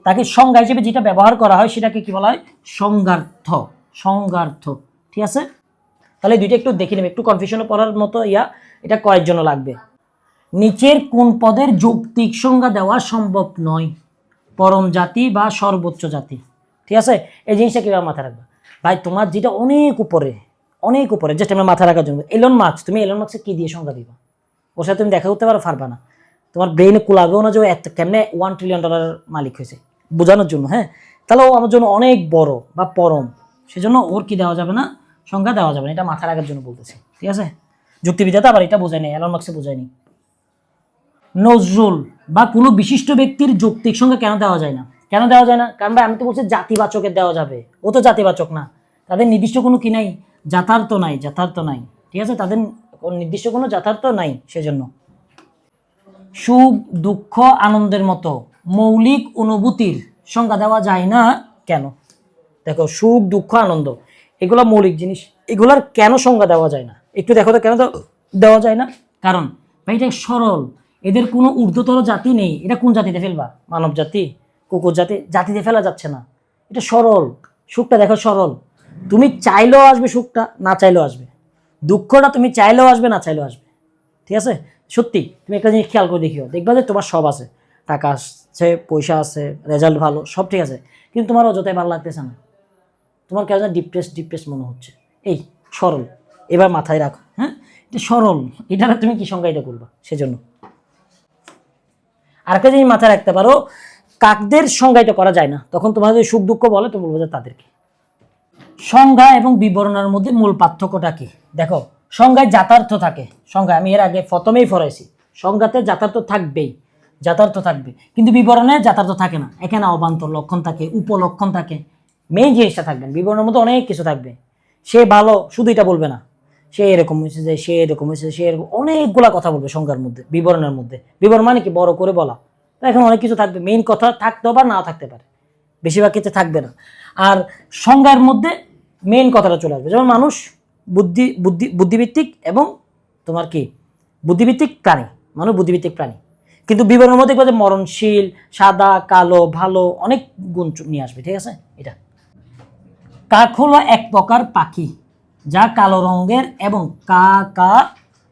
Speaker 1: তাকে সংজ্ঞা হিসেবে যেটা ব্যবহার করা হয় সেটাকে কি বলা হয়? সংজ্ঞার্থ। ঠিক আছে, তাহলে দুইটা একটু দেখে নেবে, একটু কনফিউশনে পড়ার মতো এটা কয়ের জন্য লাগবে। নিচের কোন পদের যৌক্তিক সংজ্ঞা দেওয়া সম্ভব নয়? পরম জাতি বা সর্বোচ্চ জাতি। ঠিক আছে, এই জিনিসটা কিভাবে মাথায় রাখবা ভাই? তোমার যেটা অনেক উপরে জাস্ট আমরা মাথায় রাখার জন্য, এলন মার্কস, তুমি এলন মার্কসকে কি দিয়ে সংজ্ঞা দিবা? ওর সাথে তুমি দেখা করতে পারবা না, তোমার ব্রেইনে কুলাবেও না যে কেমনে $1 ট্রিলিয়ন মালিক হয়েছে, বোঝানোর জন্য। হ্যাঁ, তাহলে ও আমার জন্য অনেক বড় বা পরম, সেজন্য ওর কি দেওয়া যাবে না? সংজ্ঞা দেওয়া যাবে না, এটা মাথায় রাখার জন্য বলতেছি। ঠিক আছে, যুক্তিবিদ্যাতে আবার এটা বোঝায়নি, এলন মার্কসে বোঝায়নি। নজরুল বা কোনো বিশিষ্ট ব্যক্তির যৌক্তিক সংজ্ঞা কেন দেওয়া যায় না? কারণ ভাই আমি তো বলছি জাতিবাচকের দেওয়া যাবে, ও তো জাতিবাচক না, তাদের নির্দিষ্ট কোনো কি নাই? যথার্থ নাই। ঠিক আছে, তাদের নির্দিষ্ট কোনো যথার্থ নাই, সেজন্য। সুখ দুঃখ আনন্দের মতো মৌলিক অনুভূতির সংজ্ঞা দেওয়া যায় না কেন? দেখো সুখ দুঃখ আনন্দ এগুলো মৌলিক জিনিস, এগুলার কেন সংজ্ঞা দেওয়া যায় না? একটু দেখো তো কেন দেওয়া যায় না? কারণ ভাই এটা সরল, এদের কোনো ঊর্ধ্বতর জাতি নেই। এটা কোন জাতিতে ফেলবা? মানব জাতি, কুকুর জাতিতে ফেলা যাচ্ছে না, এটা সরল। সুখটা দেখো সরল, তুমি চাইলেও আসবে সুখটা, না চাইলেও আসবে। দুঃখটা তুমি চাইলেও আসবে, না চাইলেও আসবে। ঠিক আছে, সত্যি তুমি একটা জিনিস খেয়াল করে দেখিও, দেখবা যে তোমার সব আছে, টাকা আছে, পয়সা আছে, রেজাল্ট ভালো, সব ঠিক আছে, কিন্তু তোমার অযথায় ভালো লাগতেছে না, তোমার কেন ডিপ্রেস মনে হচ্ছে। এই সরল, এবার মাথায় রাখো। হ্যাঁ, এটা সরল, এটা তুমি কি সংজ্ঞায়িত করবা? সেজন্য আরেকটা জিনিস মাথায় রাখতে পারো, কাকদের সংজ্ঞায়িত করা যায় না, তখন তোমার যদি সুখ দুঃখ বলে তুমি বলবো যে তাদেরকে। সংজ্ঞা এবং বিবরণের মধ্যে মূল পার্থক্যটা কি? দেখো সংজ্ঞায় যথার্থ থাকে, সংজ্ঞা আমি এর আগে প্রথমেই পড়াইছি, সংজ্ঞাতে যথার্থ থাকবে, কিন্তু বিবরণে যথার্থ থাকে না। এখানে অবান্তর লক্ষণ থাকে, উপলক্ষণ থাকে, মেইন জিনিসটা থাকবে। বিবরণের মধ্যে অনেক কিছু থাকবে, সে ভালো শুধু এটা বলবে না, সে এরকম হয়েছে যে সে এরকম হয়েছে সে এরকম, অনেকগুলা কথা বলবে সংজ্ঞার মধ্যে, বিবরণের মধ্যে। বিবরণ মানে কি, বড় করে বলা। তো এখন অনেক কিছু থাকবে, মেইন কথা থাকতেও বা নাও থাকতে পারে, বেশিরভাগ ক্ষেত্রে থাকবে না। আর সংজ্ঞার মধ্যে মেইন কথাটা চলে আসবে, যেমন মানুষ বুদ্ধিভিত্তিক এবং তোমার কি বুদ্ধিভিত্তিক প্রাণী, মানুষ বুদ্ধিভিত্তিক প্রাণী। কিন্তু বিবরণের মধ্যে দেখবে যে মরণশীল, সাদা, কালো, ভালো, অনেক গুণ নিয়ে আসবে, ঠিক আছে। এটা কাক হলো এক প্রকার পাখি যা কালো রঙের এবং কা কা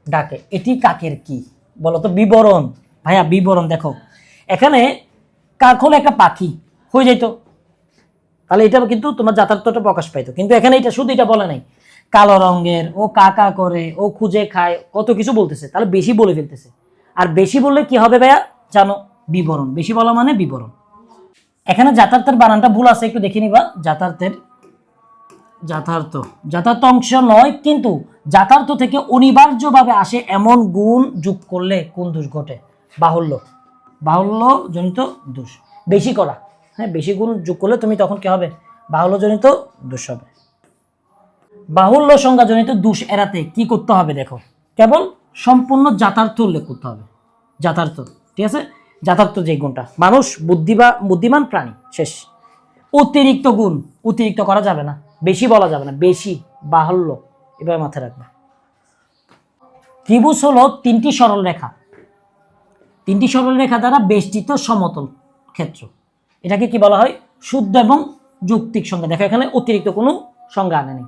Speaker 1: ডাকে। এটি কাকের কি বলতো? বিবরণ। ভাইয়া বিবরণ দেখো, এখানে কাক হলো একটা পাখি হয়ে যাইতো, তাহলে এটা কিন্তু তোমার যথার্থটা প্রকাশ পাইতো। কিন্তু এখানে এটা শুধু এটা বলে নাই, কালো রঙের, ও কা কা করে, ও খুঁজে খায়, কত কিছু বলতেছে, তাহলে বেশি বলে ফেলতেছে। আর বেশি বললে কি হবে ভাইয়া জানো? বিবরণ। বেশি বলা মানে বিবরণ। এখানে যাতার্থের বানানটা ভুল আছে, একটু দেখে নিবা। যথার্থ অংশ নয়, কিন্তু যথার্থ থেকে অনিবার্যভাবে আসে এমন গুণ যোগ করলে কোন দোষ ঘটে? বাহুল্য জনিত দোষ। বেশি করা, হ্যাঁ, বেশি গুণ যোগ করলে তুমি তখন কি হবে? বাহুল্য জনিত দোষ হবে। বাহুল্য সংজ্ঞা জনিত দোষ এড়াতে কি করতে হবে দেখো, কেবল সম্পূর্ণ যথার্থ উল্লেখ করতে হবে। যথার্থ, ঠিক আছে, যথার্থ যে গুণটা, মানুষ বুদ্ধিমান প্রাণী, শেষ। অতিরিক্ত গুণ, অতিরিক্ত করা যাবে না, বেশি বলা যাবে না, বেশি, বাহুল্য, এভাবে মাথায় রাখবে। ত্রিভুজ হলো তিনটি সরল রেখা দ্বারা বেষ্টিত সমতল ক্ষেত্র। এটাকে কি বলা হয়? শুদ্ধ এবং যৌক্তিক সংজ্ঞা। দেখো এখানে অতিরিক্ত কোনো সংজ্ঞা আনেনি।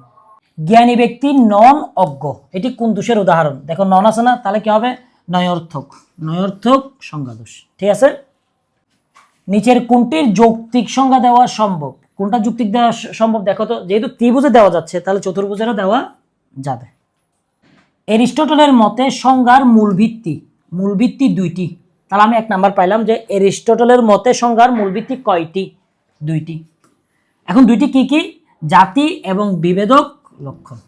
Speaker 1: জ্ঞানী ব্যক্তি নন অজ্ঞ, এটি কোন দোষের উদাহরণ? দেখো নন আছে না, তাহলে কি হবে? নয়র্থক সংজ্ঞা দোষ, ঠিক আছে। নিচের কোনটির যৌক্তিক সংজ্ঞা দেওয়া সম্ভব? কোনটা যৌক্তিক দেওয়া সম্ভব দেখো তো, যেহেতু ত্রিভুজে দেওয়া যাচ্ছে তাহলে চতুর্ভুজেরও দেওয়া যাবে। এরিস্টটলের মতে সংজ্ঞার মূল ভিত্তি দুইটি। তাহলে আমি 1 নাম্বার পাইলাম যে এরিস্টটলের মতে সংজ্ঞার মূল ভিত্তি কয়টি? 2টি। এখন 2টি কি কি? জাতি এবং বিভেদক লক্ষণ।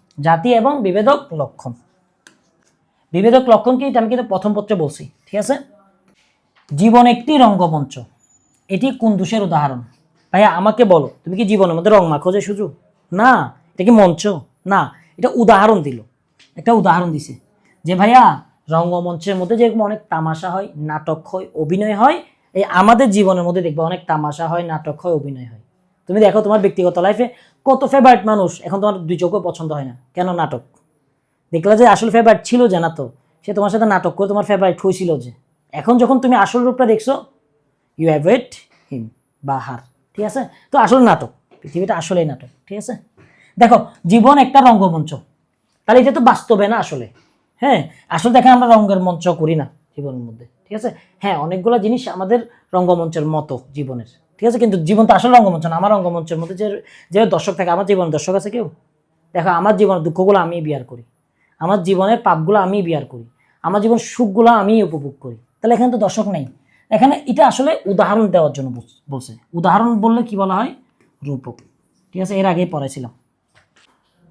Speaker 1: বিভেদক লক্ষণ কি, এটা আমি কিন্তু প্রথম পত্রে বলছি, ঠিক আছে। জীবন একটি রঙ্গমঞ্চ, এটি কোন দোষের উদাহরণ? ভাইয়া আমাকে বলো, তুমি কি জীবনের মধ্যে রং মাখো যে শুধু? না। এটা কি মঞ্চ? না। এটা উদাহরণ দিল, একটা উদাহরণ দিছে যে ভাইয়া রঙ্গমঞ্চের মধ্যে যেরকম অনেক তামাশা হয়, নাটক হয়, অভিনয় হয়, এই আমাদের জীবনের মধ্যে দেখবে অনেক তামাশা হয়, নাটক হয়, অভিনয় হয়। তুমি দেখো তোমার ব্যক্তিগত লাইফে কত ফেভারিট মানুষ এখন তোমার 2 চোখে পছন্দ হয় না, কেন? নাটক দেখলা যে আসল ফেভারিট ছিল যে না, তো সে তোমার সাথে নাটক করে তোমার ফেভারিট হয়েছিল যে, এখন যখন তুমি আসল রূপটা দেখছো, ইউ অ্যাভয়েড হিম বা হার, ঠিক আছে। তো আসল নাটক, পৃথিবীটা আসলেই নাটক, ঠিক আছে। দেখো জীবন একটা রঙ্গমঞ্চ, তাহলে এটা তো বাস্তবে না আসলে। হ্যাঁ, আসলে দেখেন আমরা রঙ্গের মঞ্চ করি না জীবনের মধ্যে, ঠিক আছে। হ্যাঁ, অনেকগুলো জিনিস আমাদের রঙ্গমঞ্চের মতো জীবনের, ঠিক আছে, কিন্তু জীবন তো আসলে রঙ্গমঞ্চ না। আমার রঙ্গমঞ্চের মধ্যে যে দর্শক থাকে, আমার জীবনের দর্শক আছে কেউ? দেখো আমার জীবনের দুঃখগুলো আমি বিয়ার করি, আমার জীবনের পাপগুলো আমি বিয়ার করি, আমার জীবন সুখগুলো আমি উপভোগ করি, তাহলে এখানে তো দর্শক নেই। এখানে এটা আসলে উদাহরণ দেওয়ার জন্য বলছে। উদাহরণ বললে কি বলা হয়? রূপক, ঠিক আছে, এর আগেই পড়াইছিলাম।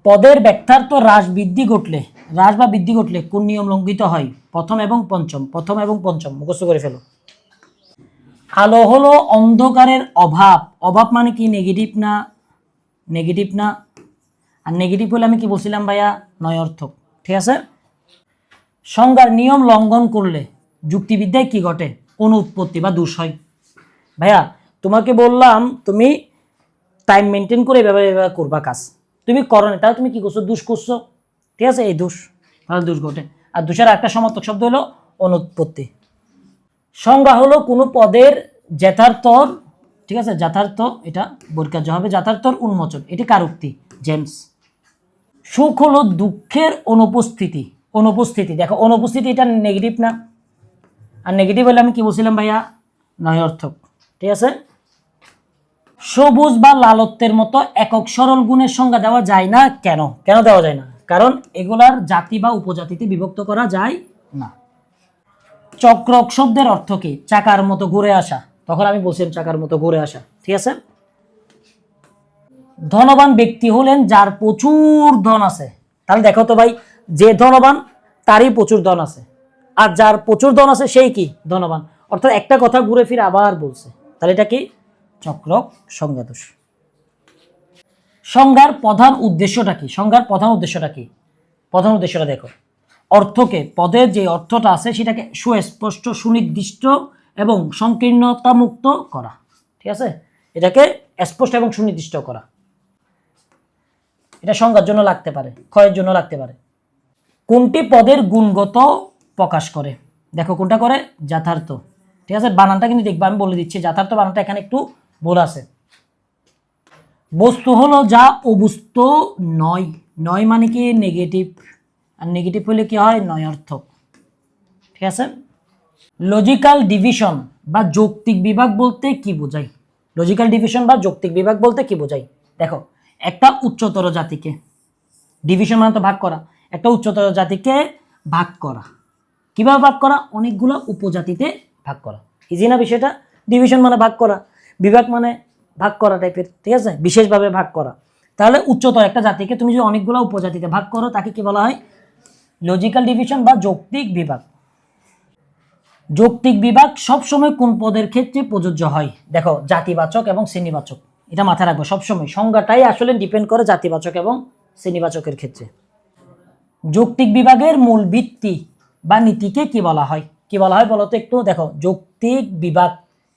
Speaker 1: পদের ব্যাখ্যার্থ হ্রাস বা বৃদ্ধি ঘটলে কোন নিয়ম লঙ্ঘিত হয়? প্রথম এবং পঞ্চম মুখস্থ করে ফেলো। আলো হলো অন্ধকারের অভাব মানে কি? নেগেটিভ না। আর নেগেটিভ হলে আমি কি বলছিলাম ভাইয়া? নয়র্থক, ঠিক আছে। সংজ্ঞার নিয়ম লঙ্ঘন করলে যুক্তিবিদ্যায় কি ঘটে? অনুৎপত্তি বা দোষ হয়। ভাইয়া তোমাকে বললাম তুমি টাইম মেনটেন করে এভাবে করবা কাজ, তুমি করো না, তাহলে তুমি কি করছো? দোষ করছো, ঠিক আছে, এই দোষ, তাহলে দোষ ঘটে। আর দোষের একটা সমার্থক শব্দ হলো অনুৎপত্তি। সংজ্ঞা হলো কোনো পদের যথার্থর, ঠিক আছে, যথার্থ, এটা বৈকার্য হবে, যথার্থর উন্মোচন। এটি কার উক্তি? জেমস। সুখ হলো দুঃখের অনুপস্থিতি। দেখো অনুপস্থিতি, এটা নেগেটিভ না, আর নেগেটিভ হলে আমি কি বলছিলাম ভাইয়া? নয়র্থক, ঠিক আছে। সবুজ বা লালত্বের মতো একক সরল গুণের সংজ্ঞা দেওয়া যায় না, কেন দেওয়া যায় না? কারণ এগুলার জাতি বা উপজাতিতে বিভক্ত করা যায় না। চক্রক শব্দের অর্থ কি? চাকার মতো ঘুরে আসা। তখন আমি বলছিলাম চাকার মতো ঘুরে আসা, ঠিক আছে। ধনবান ব্যক্তি হলেন যার প্রচুর ধন আছে। তাহলে দেখো তো ভাই, যে ধনবান তারই প্রচুর ধন আছে, আর যার প্রচুর ধন আছে সেই কি? ধনবান। অর্থাৎ একটা কথা ঘুরে ফিরে আবার বলছে, তাহলে এটা কি? চক্রক সংজ্ঞা দোষ। সংজ্ঞার প্রধান উদ্দেশ্যটা কি? প্রধান উদ্দেশ্যটা দেখো, অর্থকে, পদের যে অর্থটা আছে সেটাকে সুস্পষ্ট, সুনির্দিষ্ট এবং সংকীর্ণতামুক্ত করা। ঠিক আছে, এটাকে স্পষ্ট এবং সুনির্দিষ্ট করা। এটা সংজ্ঞার জন্য লাগতে পারে, ক্ষয়ের জন্য লাগতে পারে। কোনটি পদের গুণগত প্রকাশ করে? দেখো কোনটা করে, যথার্থ। ঠিক আছে, বানানটা কিন্তু দেখবা, আমি বলে দিচ্ছি যথার্থ বানানটা এখানে একটু ভুল আছে। বস্তু হলো যা অবস্তু নয়, নয় মানে কি নেগেটিভ, আর নেগেটিভ হলে কি হয়, নয় অর্থক। ঠিক আছে, লজিক্যাল ডিভিশন বা যৌক্তিক বিভাগ বলতে কি বোঝায়? লজিক্যাল ডিভিশন বা যৌক্তিক বিভাগ বলতে কি বোঝায়? দেখো, একটা উচ্চতর জাতিকে, ডিভিশন মানে তো ভাগ করা, একটা উচ্চতর জাতিকে ভাগ করা। কিভাবে ভাগ করা? অনেকগুলো উপজাতিতে ভাগ করা। ইজি না বিষয়টা? ডিভিশন মানে ভাগ করা, বিভাগ মানে ভাগ করা টাইপের। ঠিক আছে, বিশেষভাবে ভাগ করা। তাহলে উচ্চতর একটা জাতিকে তুমি যদি অনেকগুলো উপজাতিতে ভাগ করো, তাকে কি বলা হয়? লজিক্যাল ডিভিশন বা যৌক্তিক বিভাগ। যৌক্তিক বিভাগ সবসময় কোন পদের ক্ষেত্রে প্রযোজ্য হয়? দেখো, জাতিবাচক এবং শ্রেণীবাচক, এটা মাথায় রাখবো সবসময়। সংজ্ঞাটাই আসলে ডিপেন্ড করে জাতিবাচক এবং শ্রেণীবাচকের ক্ষেত্রে। যৌক্তিক বিভাগের মূল ভিত্তি বা নীতিকে কি বলা হয়? কি বলা হয় বলো তো একটু? দেখো, যৌক্তিক বিভাগ,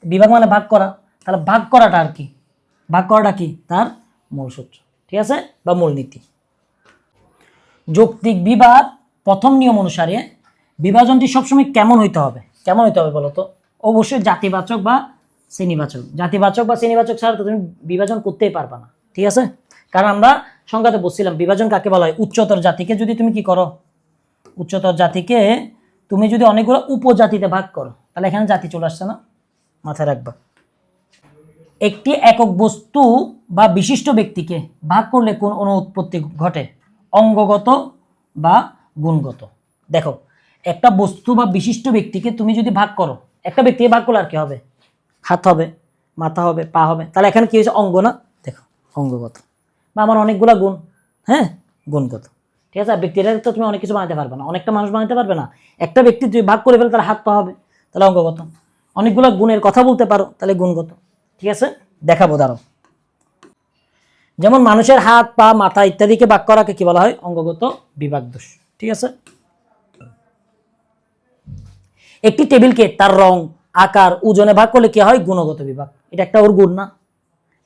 Speaker 1: বিভাগ মানে ভাগ করা, তাহলে ভাগ করাটা আর কি? ভাগ করাটা কি? তার মূল সূত্র। ঠিক আছে, বা মূল নীতি। যৌক্তিক বিভাগ প্রথম নিয়ম অনুসারে বিভাজনটি সবসময় কেমন হইতে হবে? কেমন হইতে হবে বলো তো? অবশ্যই জাতিবাচক বা শ্রেণীবাচক। জাতিবাচক বা শ্রেণীবাচক ছাড়া তো তুমি বিভাজন করতেই পারবা না। ঠিক আছে, কারণ আমরা সংজ্ঞাতে বলছিলাম বিভাজন কাকে বলা হয়। উচ্চতর জাতিকে যদি তুমি কি করো, উচ্চতর জাতিকে তুমি যদি অনেকগুলো উপজাতিতে ভাগ করো, তাহলে এখানে জাতি চলে আসছে না, মাথায় রাখবা। একটি একক বস্তু বা বিশিষ্ট ব্যক্তিকে ভাগ করলে কোন অনুৎপত্তি ঘটে? অঙ্গগত বা গুণগত। দেখো, একটা বস্তু বা বিশিষ্ট ব্যক্তিকে তুমি যদি ভাগ করো, একটা ব্যক্তিকে ভাগ করলে আর কি হবে? হাত হবে, মাথা হবে, পা হবে। তাহলে এখানে কি হয়েছে? অঙ্গ না? দেখো, অঙ্গগত। বা আমার অনেকগুলা গুণ, হ্যাঁ, গুণগত। ঠিক আছে, ব্যক্তিটা তো তুমি অনেক কিছু বানাতে পারবে না, অনেকটা মানুষ বানাতে পারবে না। একটা ব্যক্তি যদি ভাগ করে ফেলে, তার হাত পা হবে, তাহলে অঙ্গগত। অনেকগুলো গুণের কথা বলতে পারো, তাহলে গুণগত। ঠিক আছে, দেখাবো দাঁড়াও। যেমন মানুষের হাত, পা, মাথা ইত্যাদিকে ভাগ করাকে কি বলা হয়? অঙ্গগত বিভাগ দোষ। ঠিক আছে, একটি টেবিলকে তার রং, আকার, ওজনে ভাগ করলে কি হয়? গুণগত বিভাগ। এটা একটা ওর গুণ না?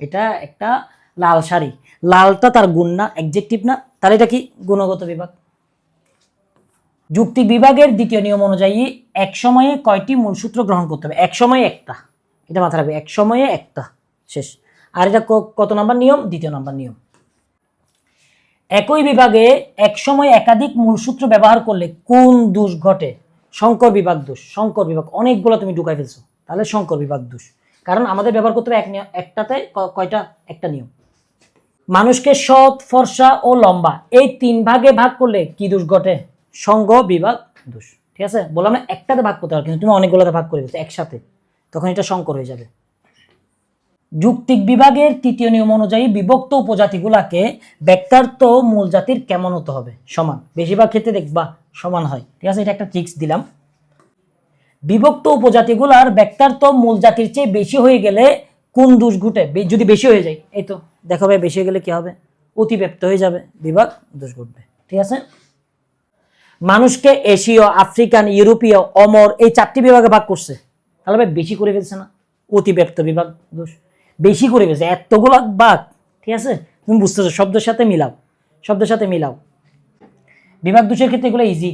Speaker 1: এটা একটা লাল শাড়ি, লালটা তার গুণ না, অ্যাডজেক্টিভ না? তাহলে এটা কি? গুণগত বিভাগ। যুক্তি বিভাগের দ্বিতীয় নিয়ম অনুযায়ী এক সময়ে কয়টি মূলসূত্র গ্রহণ করতে হবে? এক সময়ে একটা, এটা মাথায় রাখবে, এক সময়ে একটা, শেষ। আর এটা কত নাম্বার নিয়ম? দ্বিতীয় নাম্বার নিয়ম। একই বিভাগে এক সময় একাধিক মূলসূত্র ব্যবহার করলে কোন দোষ ঘটে? সংকর বিভাগ দোষ। সংকর বিভাগ, অনেকগুলো তুমি ঢুকাই ফেলছো, তাহলে সংকর বিভাগ দোষ। কারণ আমাদের ব্যবহার করতে হবে একটাতে কয়টা? একটা নিয়ম। মানুষকে সৎ, ফর্সা ও লম্বা এই তিন ভাগে ভাগ করলে কি দোষ ঘটে? সঙ্গ বিভাগ দোষ। ঠিক আছে, বললাম না একটাতে ভাগ করতে হবে, কিন্তু তুমি অনেকগুলোতে ভাগ করে ফেলছো একসাথে, তখন এটা সংকর হয়ে যাবে। যুক্তিক বিভাগের তৃতীয় নিয়ম অনুযায়ী বিভক্ত উপজাতিগুলাকে ব্যক্তার্থ মূল জাতির কেমন হতে হবে? সমান। বেশিরভাগ ক্ষেত্রে দেখবা সমান হয়। ঠিক আছে, এটা একটা ট্রিক্স দিলাম। বিভক্ত উপজাতিগুলার ব্যক্তার্থ মূল জাতির চেয়ে বেশি হয়ে গেলে কোন দোষ ঘটে? যদি বেশি হয়ে যায়, এই তো দেখো ভাই, বেশি হয়ে গেলে কি হবে? অতিব্যক্ত হয়ে যাবে, বিভাগ দোষ ঘটবে। ঠিক আছে, মানুষকে এশীয়, আফ্রিকান, ইউরোপীয়, অমর এই চারটি বিভাগে ভাগ করছে, তাহলে ভাই বেশি করে ফেলছে না? অতিব্যক্ত বিভাগ দোষ। বেশি করে ফেলছে, এতগুলো ভাগ। ঠিক আছে, তুমি বুঝতেছো, শব্দের সাথে মিলাও, শব্দের সাথে মিলাও। বিভাগ দোষের ক্ষেত্রে এগুলো ইজি।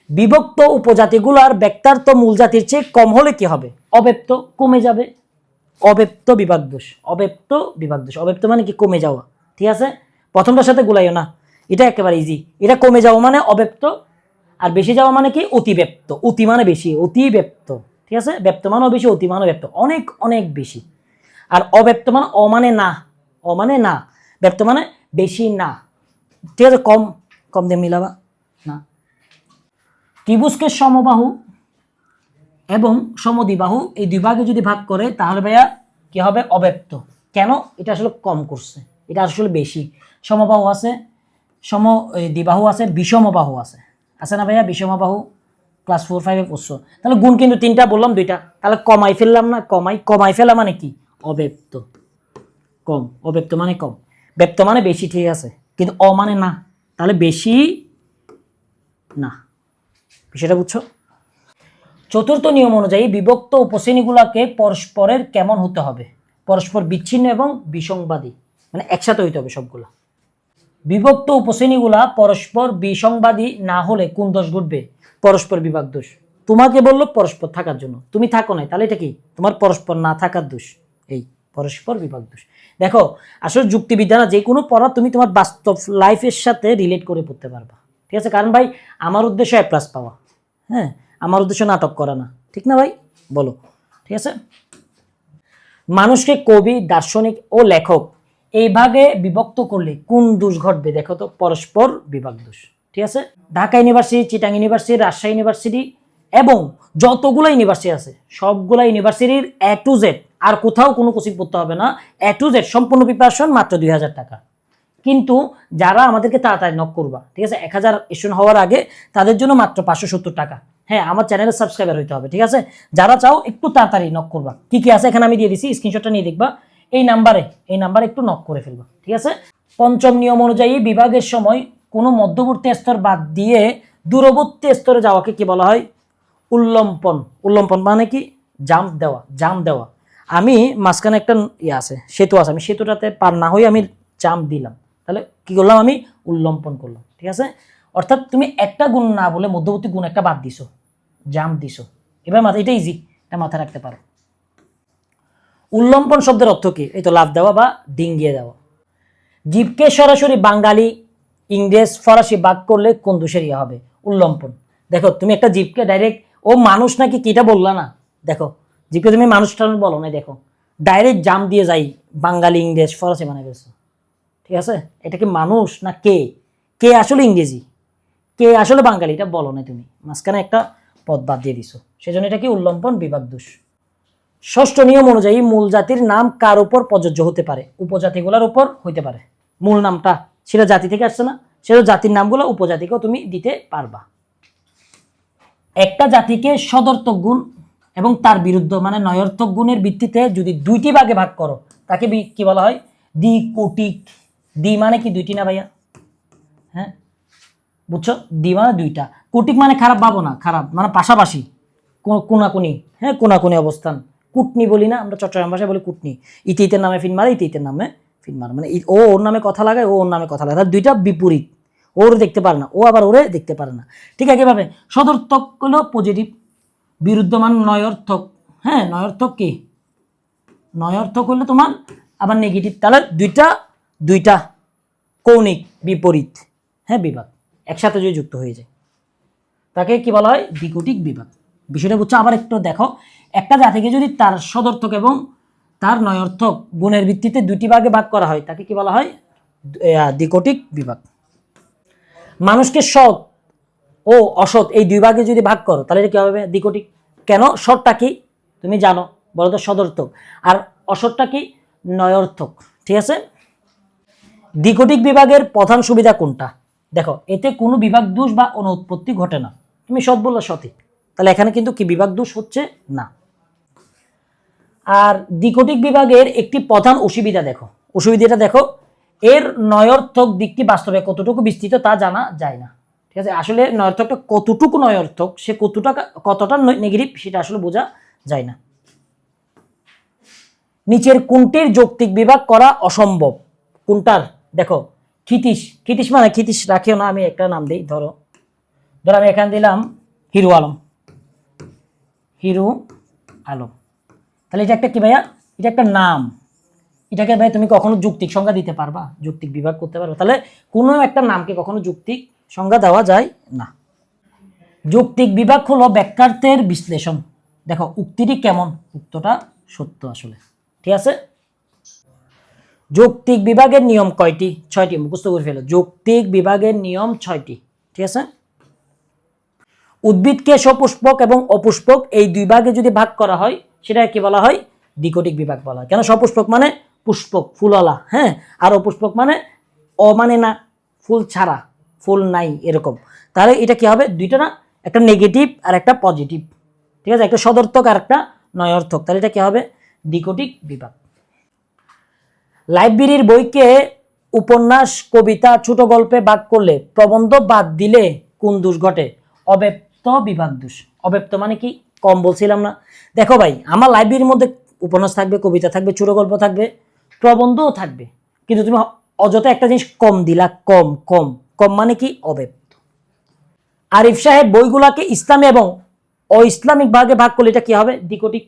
Speaker 1: বিভক্ত উপজাতিগুলার ব্যক্তার্থ মূল জাতির চেয়ে কম হলে কি হবে? অব্যক্ত, কমে যাবে। অব্যক্ত বিভাগ দোষ, অব্যক্ত বিভাগ দোষ। অব্যক্ত মানে কি? কমে যাওয়া। ঠিক আছে, প্রথমটার সাথে গুলাইও না, এটা একেবারে ইজি। এটা কমে যাওয়া মানে অব্যক্ত, আর বেশি যাওয়া মানে কি? অতিব্যক্ত। অতি মানে বেশি, অতিব্যক্ত। ঠিক আছে, ব্যক্ত মানেও বেশি, অতি মানেও ব্যক্ত, অনেক অনেক বেশি। আর অব্যক্ত মানে অমানে না, অমানে না। ব্যক্ত মানে বেশি না। ঠিক আছে, কম, কম দিয়ে মিলাবা না। ত্রিভুজকে সমবাহু এবং সমদ্বিবাহু এই দুই ভাগে যদি ভাগ করে, তাহলে ভাইয়া কি হবে? অব্যক্ত। কেন? এটা আসলে কম করছে, এটা আসলে বেশি। সমবাহু আছে, দ্বিবাহু আছে, বিষমবাহু আছে, আছে না ভাইয়া? বিষমবাহু ক্লাস 4-5 পড়ছো। তাহলে গুণ কিন্তু তিনটা বললাম, দুইটা, তাহলে কমাই ফেললাম না? কমাই ফেলা মানে কি? অব্যক্ত। কম, অব্যক্ত মানে কম, ব্যক্ত মানে বেশি। ঠিক আছে, কিন্তু অ মানে না, তাহলে বেশি না। বিষয়টা বুঝছো? চতুর্থ নিয়ম অনুযায়ী বিভক্ত উপশ্রেণীগুলোকে পরস্পরের কেমন হতে হবে? পরস্পর বিচ্ছিন্ন এবং বিসংবাদী, মানে একসাথে হইতে হবে সবগুলো। বিভক্ত উপশ্রেণীগুলা পরস্পর বিসংবাদী না হলে কোন দোষ ঘটবে? পরস্পর বিভাগ দোষ। তোমাকে বললো পরস্পর থাকার জন্য, তুমি থাকো নাই, তাহলে এটা কি? তোমার পরস্পর না থাকার দোষ, এই পরস্পর বিভাগ দোষ। দেখো আসলে যুক্তিবিদ্যা না, যে কোনো পড়া তুমি তোমার বাস্তব লাইফের সাথে রিলেট করে পড়তে পারবা, ঠিক আছে? কারণ ভাই আমার উদ্দেশ্য এ প্লাস পাওয়া, হ্যাঁ, আমার উদ্দেশ্য নাটক করা না, ঠিক না ভাই? বলো, ঠিক আছে? মানুষকে কবি, দার্শনিক ও লেখক এই ভাগে বিভক্ত করলে কোন দোষ ঘটবে? দেখো তো, পরস্পর বিভাগ দোষ, ঠিক আছে? Dhaka university, Chittagong university, Rajshahi university এবং যতগুলো ইউনিভার্সিটি আছে সবগুলো ইউনিভার্সিটির এ টু জেড, আর কোথাও কোনো কোচিং পড়তে হবে না, এ টু জেড সম্পূর্ণ প্রিপারেশন মাত্র 2000 টাকা। কিন্তু যারা আমাদেরকে তাড়াতাড়ি নক করবা, ঠিক আছে, 1000 স্টুডেন্ট হওয়ার আগে, তাদের জন্য মাত্র 570 টাকা। হ্যাঁ, আমার চ্যানেলে সাবস্ক্রাইবার হইতে হবে, ঠিক আছে? যারা চাও একটু তাড়াতাড়ি নক করবা। কি কি আছে এখানে আমি দিয়ে দিছি, স্ক্রিনশটটা নিয়ে দেখবা। এই নাম্বারে একটু নক করে ফেলবা, ঠিক আছে? পঞ্চম নিয়ম অনুযায়ী বিভাগের সময় কোনো মধ্যবর্তী স্তর বাদ দিয়ে দূরবর্তী স্তরে যাওয়াকে কি বলা হয়? উল্লম্পন। উল্লম্পন মানে কি? জাম্প দেওয়া। আমি মাঝখানে একটা আছে, সেতু আছে, আমি সেতুটাতে পার না হয়ে আমি জাম্প দিলাম, তাহলে কি করলাম? আমি উল্লম্পন করলাম, ঠিক আছে? অর্থাৎ তুমি একটা গুণ না বলে মধ্যবর্তী গুণ একটা বাদ দিছো, জাম্প দিছো। এবার এটা ইজি, এটা মাথায় রাখতে পারো। উল্লম্পন শব্দের অর্থ কি? এই তো লাফ দেওয়া বা ডিঙ্গিয়ে দেওয়া। জীবকে সরাসরি বাঙালি, ইংরেজ, ফরাসি বাদ করলে কোন দোষের ইয়ে হবে? উল্লম্পন। দেখো তুমি একটা জীবকে ডাইরেক্ট ও মানুষ নাকি কিটা বললা না, দেখো জীবকে তুমি মানুষটা বলো না, দেখো ডাইরেক্ট জাম দিয়ে যাই বাঙালি, ইংরেজ, ফরাসি বানাই ফেলছো, ঠিক আছে? এটা কি মানুষ না কে? কে আসলে ইংরেজি, কে আসলে বাঙালি, এটা বলো না তুমি, মাঝখানে একটা পদ বাদ দিয়ে দিছো, সেজন্য এটা কি? উল্লম্পন বিভাগ দোষ। ষষ্ঠ নিয়ম অনুযায়ী মূল জাতির নাম কার উপর প্রযোজ্য হতে পারে? উপজাতিগুলোর উপর হইতে পারে। মূল নামটা সেটা জাতি থেকে আসছে না, সেটা জাতির নামগুলো উপজাতিকেও তুমি দিতে পারবা। একটা জাতিকে সদর্থক গুণ এবং তার বিরুদ্ধ মানে নয়ার্থক গুণের ভিত্তিতে যদি দুইটি ভাগে ভাগ করো, তাকে কি বলা হয়? দ্বিকোটিক। দ্বি মানে কি? দুইটি না ভাইয়া? হ্যাঁ, বুঝছো? দ্বি মানে দুইটা, কোটিক মানে খারাপ ভাবো না, খারাপ মানে পাশাপাশি, কোনাকুনি, হ্যাঁ, কোনাকুনি অবস্থান। কুটনি বলি না আমরা, চট্টগ্রাম ভাষায় বলি কুটনি। ইতিতের নামে ফিন মারে, ইতিতের নামে ফিন মারে, মানে ও ওর নামে কথা লাগায়, ও ওর নামে কথা লাগায়, দুইটা বিপরীত। ওর দেখতে পারে না, ও আবার ওরে দেখতে পারে না, ঠিক একইভাবে সদর্থক হলো পজিটিভ, বিরুদ্ধমান নয়ার্থক। হ্যাঁ, নয়ার্থক কি? নয়ার্থক হলে তোমার আবার নেগেটিভ, তাহলে দুইটা কৌণিক বিপরীত, হ্যাঁ, বিভাগ একসাথে যদি যুক্ত হয়ে যায় তাকে কি বলা হয়? দ্বিকোটিক বিভাগ। বিষয়টা বুঝছো? আবার একটু দেখো, একটা জাতিকে যদি তার সদর্থক এবং তার নয়ার্থক গুণের ভিত্তিতে দুটি ভাগে ভাগ করা হয়, তাকে কি বলা হয়? দ্বিকোটিক বিভাগ। মানুষকে সৎ ও অসৎ এই দুই ভাগে যদি ভাগ করো, তাহলে এটা কি হবে? দ্বিকোটিক। কেন? সৎটা কি তুমি জানো, বলো তো? সদর্থক। আর অসৎটা কি? নয়ার্থক, ঠিক আছে? দ্বিকোটিক বিভাগের প্রধান সুবিধা কোনটা? দেখো, এতে কোনো বিভাগ দোষ বা অনুৎপত্তি ঘটে না। তুমি সৎ বললে সতী, তাহলে এখানে কিন্তু কি বিভাগ দোষ হচ্ছে না। আর দ্বিকোটিক বিভাগের একটি প্রধান অসুবিধা দেখো, অসুবিধাটা দেখো, এর নয়ার্থক দিকটি বাস্তবে কতটুকু বিস্তৃত তা জানা যায় না, ঠিক আছে? আসলে নয়ার্থকটা কতটুকু নয়ার্থক, সে কতটা নেগেটিভ, সেটা আসলে বোঝা যায় না। নিচের কোনটির যৌক্তিক বিভাগ করা অসম্ভব? কোনটার? দেখো, ক্ষিতীশ মানে ক্ষিতীশ রাখিও না, আমি একটা নাম দিই, ধরো আমি এখানে দিলাম হিরো আলম। তাহলে এটা একটা কি ভাইয়া? এটা একটা নাম, এটাকে ভাই তুমি কখনো যৌক্তিক সংজ্ঞা দিতে পারবা? যৌক্তিক বিভাগ করতে পারবা? তাহলে কোনো একটা নামকে কখনো যৌক্তিক সংজ্ঞা দেওয়া যায় না। যৌক্তিক বিভাগ হলো ব্যাখ্যার্থের বিশ্লেষণ। দেখো উক্তিটি কেমন, উক্তটা সত্য আসলে, ঠিক আছে? যৌক্তিক বিভাগের নিয়ম কয়টি? 6টি, মুখস্থ করে ফেলো। যৌক্তিক বিভাগের নিয়ম 6টি, ঠিক আছে? উদ্ভিদকে সপুষ্পক এবং অপুষ্পক এই দুই ভাগে যদি ভাগ করা হয়, সেটা কি বলা হয়? দ্বিকোটিক বিভাগ বলা হয়। কেন? সপুষ্পক মানে পুষ্পক, ফুলওয়ালা, হ্যাঁ, আর অপুষ্পক মানে মানে না, ফুল ছাড়া, ফুল নাই এরকম। তাহলে এটা কি হবে? দুইটা না, একটা নেগেটিভ আর একটা পজিটিভ, ঠিক আছে? একটা সদর্থক আর একটা নয়ার্থক, তাহলে এটা কি হবে? দ্বিকোটিক বিভাগ। লাইব্রেরির বইকে উপন্যাস, কবিতা, ছোট গল্পে ভাগ করলে প্রবন্ধ বাদ দিলে কোন দোষ ঘটে? অব্যক্ত বিভাগ দোষ। অব্যক্ত মানে কি? কম বলছিলাম না? দেখো ভাই, আমার লাইব্রেরির মধ্যে উপন্যাস থাকবে, কবিতা থাকবে, ছোট গল্প থাকবে, প্রবন্ধও থাকবে, কিন্তু তুমি অযথা একটা জিনিস কম দিলা। কম কম কম মানে কি? অব্যক্ত। আরিফ সাহেব বইগুলাকে ইসলামী এবং অ-ইসলামিক ভাগে ভাগ করলে এটা কি হবে? দ্বিকটিক।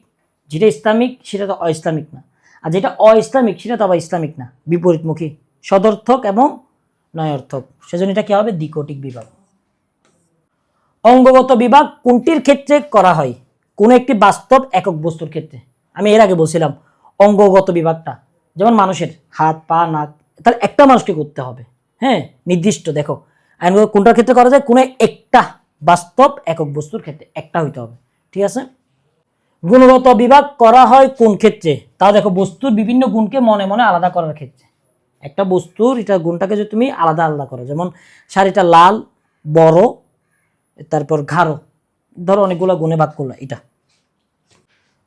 Speaker 1: যেটা ইসলামিক সেটা তো অ-ইসলামিক না, আর যেটা অ-ইসলামিক সেটা তো আবার ইসলামিক না, বিপরীতমুখী, সদর্থক এবং নয়ার্থক। সেজন্য এটা কি হবে? দ্বিকটিক বিভাগ। অঙ্গগত বিভাগ কোনটির ক্ষেত্রে করা হয়? কোন একটি বাস্তব একক বস্তুর ক্ষেত্রে। আমি এর আগে বলছিলাম অঙ্গগত বিভাগটা, যেমন মানুষের হাত, পা, নাক, তার একটা মানুষকে করতে হবে। হ্যাঁ, নির্দিষ্ট। দেখো কোনটার ক্ষেত্রে করা যায়? কোন একটা বাস্তব একক বস্তুর ক্ষেত্রে একটা হইতে হবে। ঠিক আছে। গুণগত বিভাগ করা হয় কোন ক্ষেত্রে? তা দেখো, বস্তুর বিভিন্ন গুণকে মনে মনে আলাদা করার ক্ষেত্রে। একটা বস্তুর এটা গুণটাকে যদি তুমি আলাদা আলাদা করো, যেমন শাড়িটা লাল, বড়, তারপর ঘাড়ো, ধরো অনেকগুলো গুণে ভাগ করলো, এটা।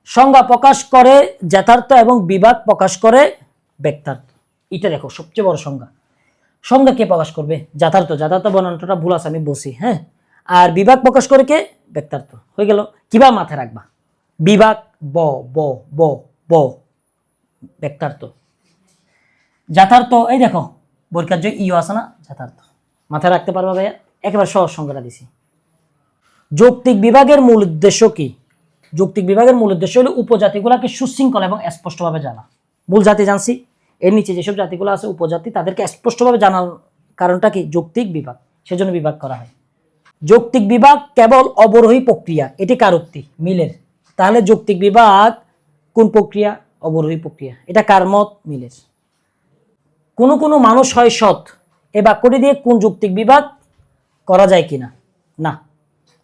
Speaker 1: সংজ্ঞা প্রকাশ করে যথার্থ এবং বিভাগ প্রকাশ করে ব্যক্তার্থ। এটা দেখো সবচেয়ে বড় সংজ্ঞা। সংজ্ঞা কে প্রকাশ করবে? যথার্থ। যথার্থ বর্ণনাটা ভুল আছে, আমি বলছি। হ্যাঁ, আর বিভাগ প্রকাশ করে কে? ব্যক্তার্থ। হয়ে গেল। কিভাবে মাথায় রাখবা? বিভাগ ব ব ব ব, ব্যক্তার্থ। যথার্থ এই দেখো বৈকার্য ইও আছে না? যথার্থ। মাথায় রাখতে পারবা ভাইয়া? একেবারে সহজ সংজ্ঞাটা দিছি। যৌক্তিক বিভাগের মূল উদ্দেশ্য কি? যৌক্তিক বিভাগের মূল উদ্দেশ্য হলো উপজাতিগুলোকে সুশৃঙ্খল এবং স্পষ্টভাবে জানা। মূল জাতি জানছি, এর নিচে যেসব জাতিগুলো আছে উপজাতি, তাদেরকে স্পষ্টভাবে জানার কারণটা কি? যৌক্তিক বিভাগ, সেজন্য বিভাগ করা হয়। যৌক্তিক বিভাগ কেবল অবরোহী প্রক্রিয়া, এটি কার উক্তি? মিলের। তাহলে যৌক্তিক বিভাগ কোন প্রক্রিয়া? অবরোহী প্রক্রিয়া। এটা কার মত? মিলের। কোনো কোনো মানুষ হয় সৎ, এই বাক্যটি দিয়ে কোন যৌক্তিক বিভাগ করা যায় কিনা? না,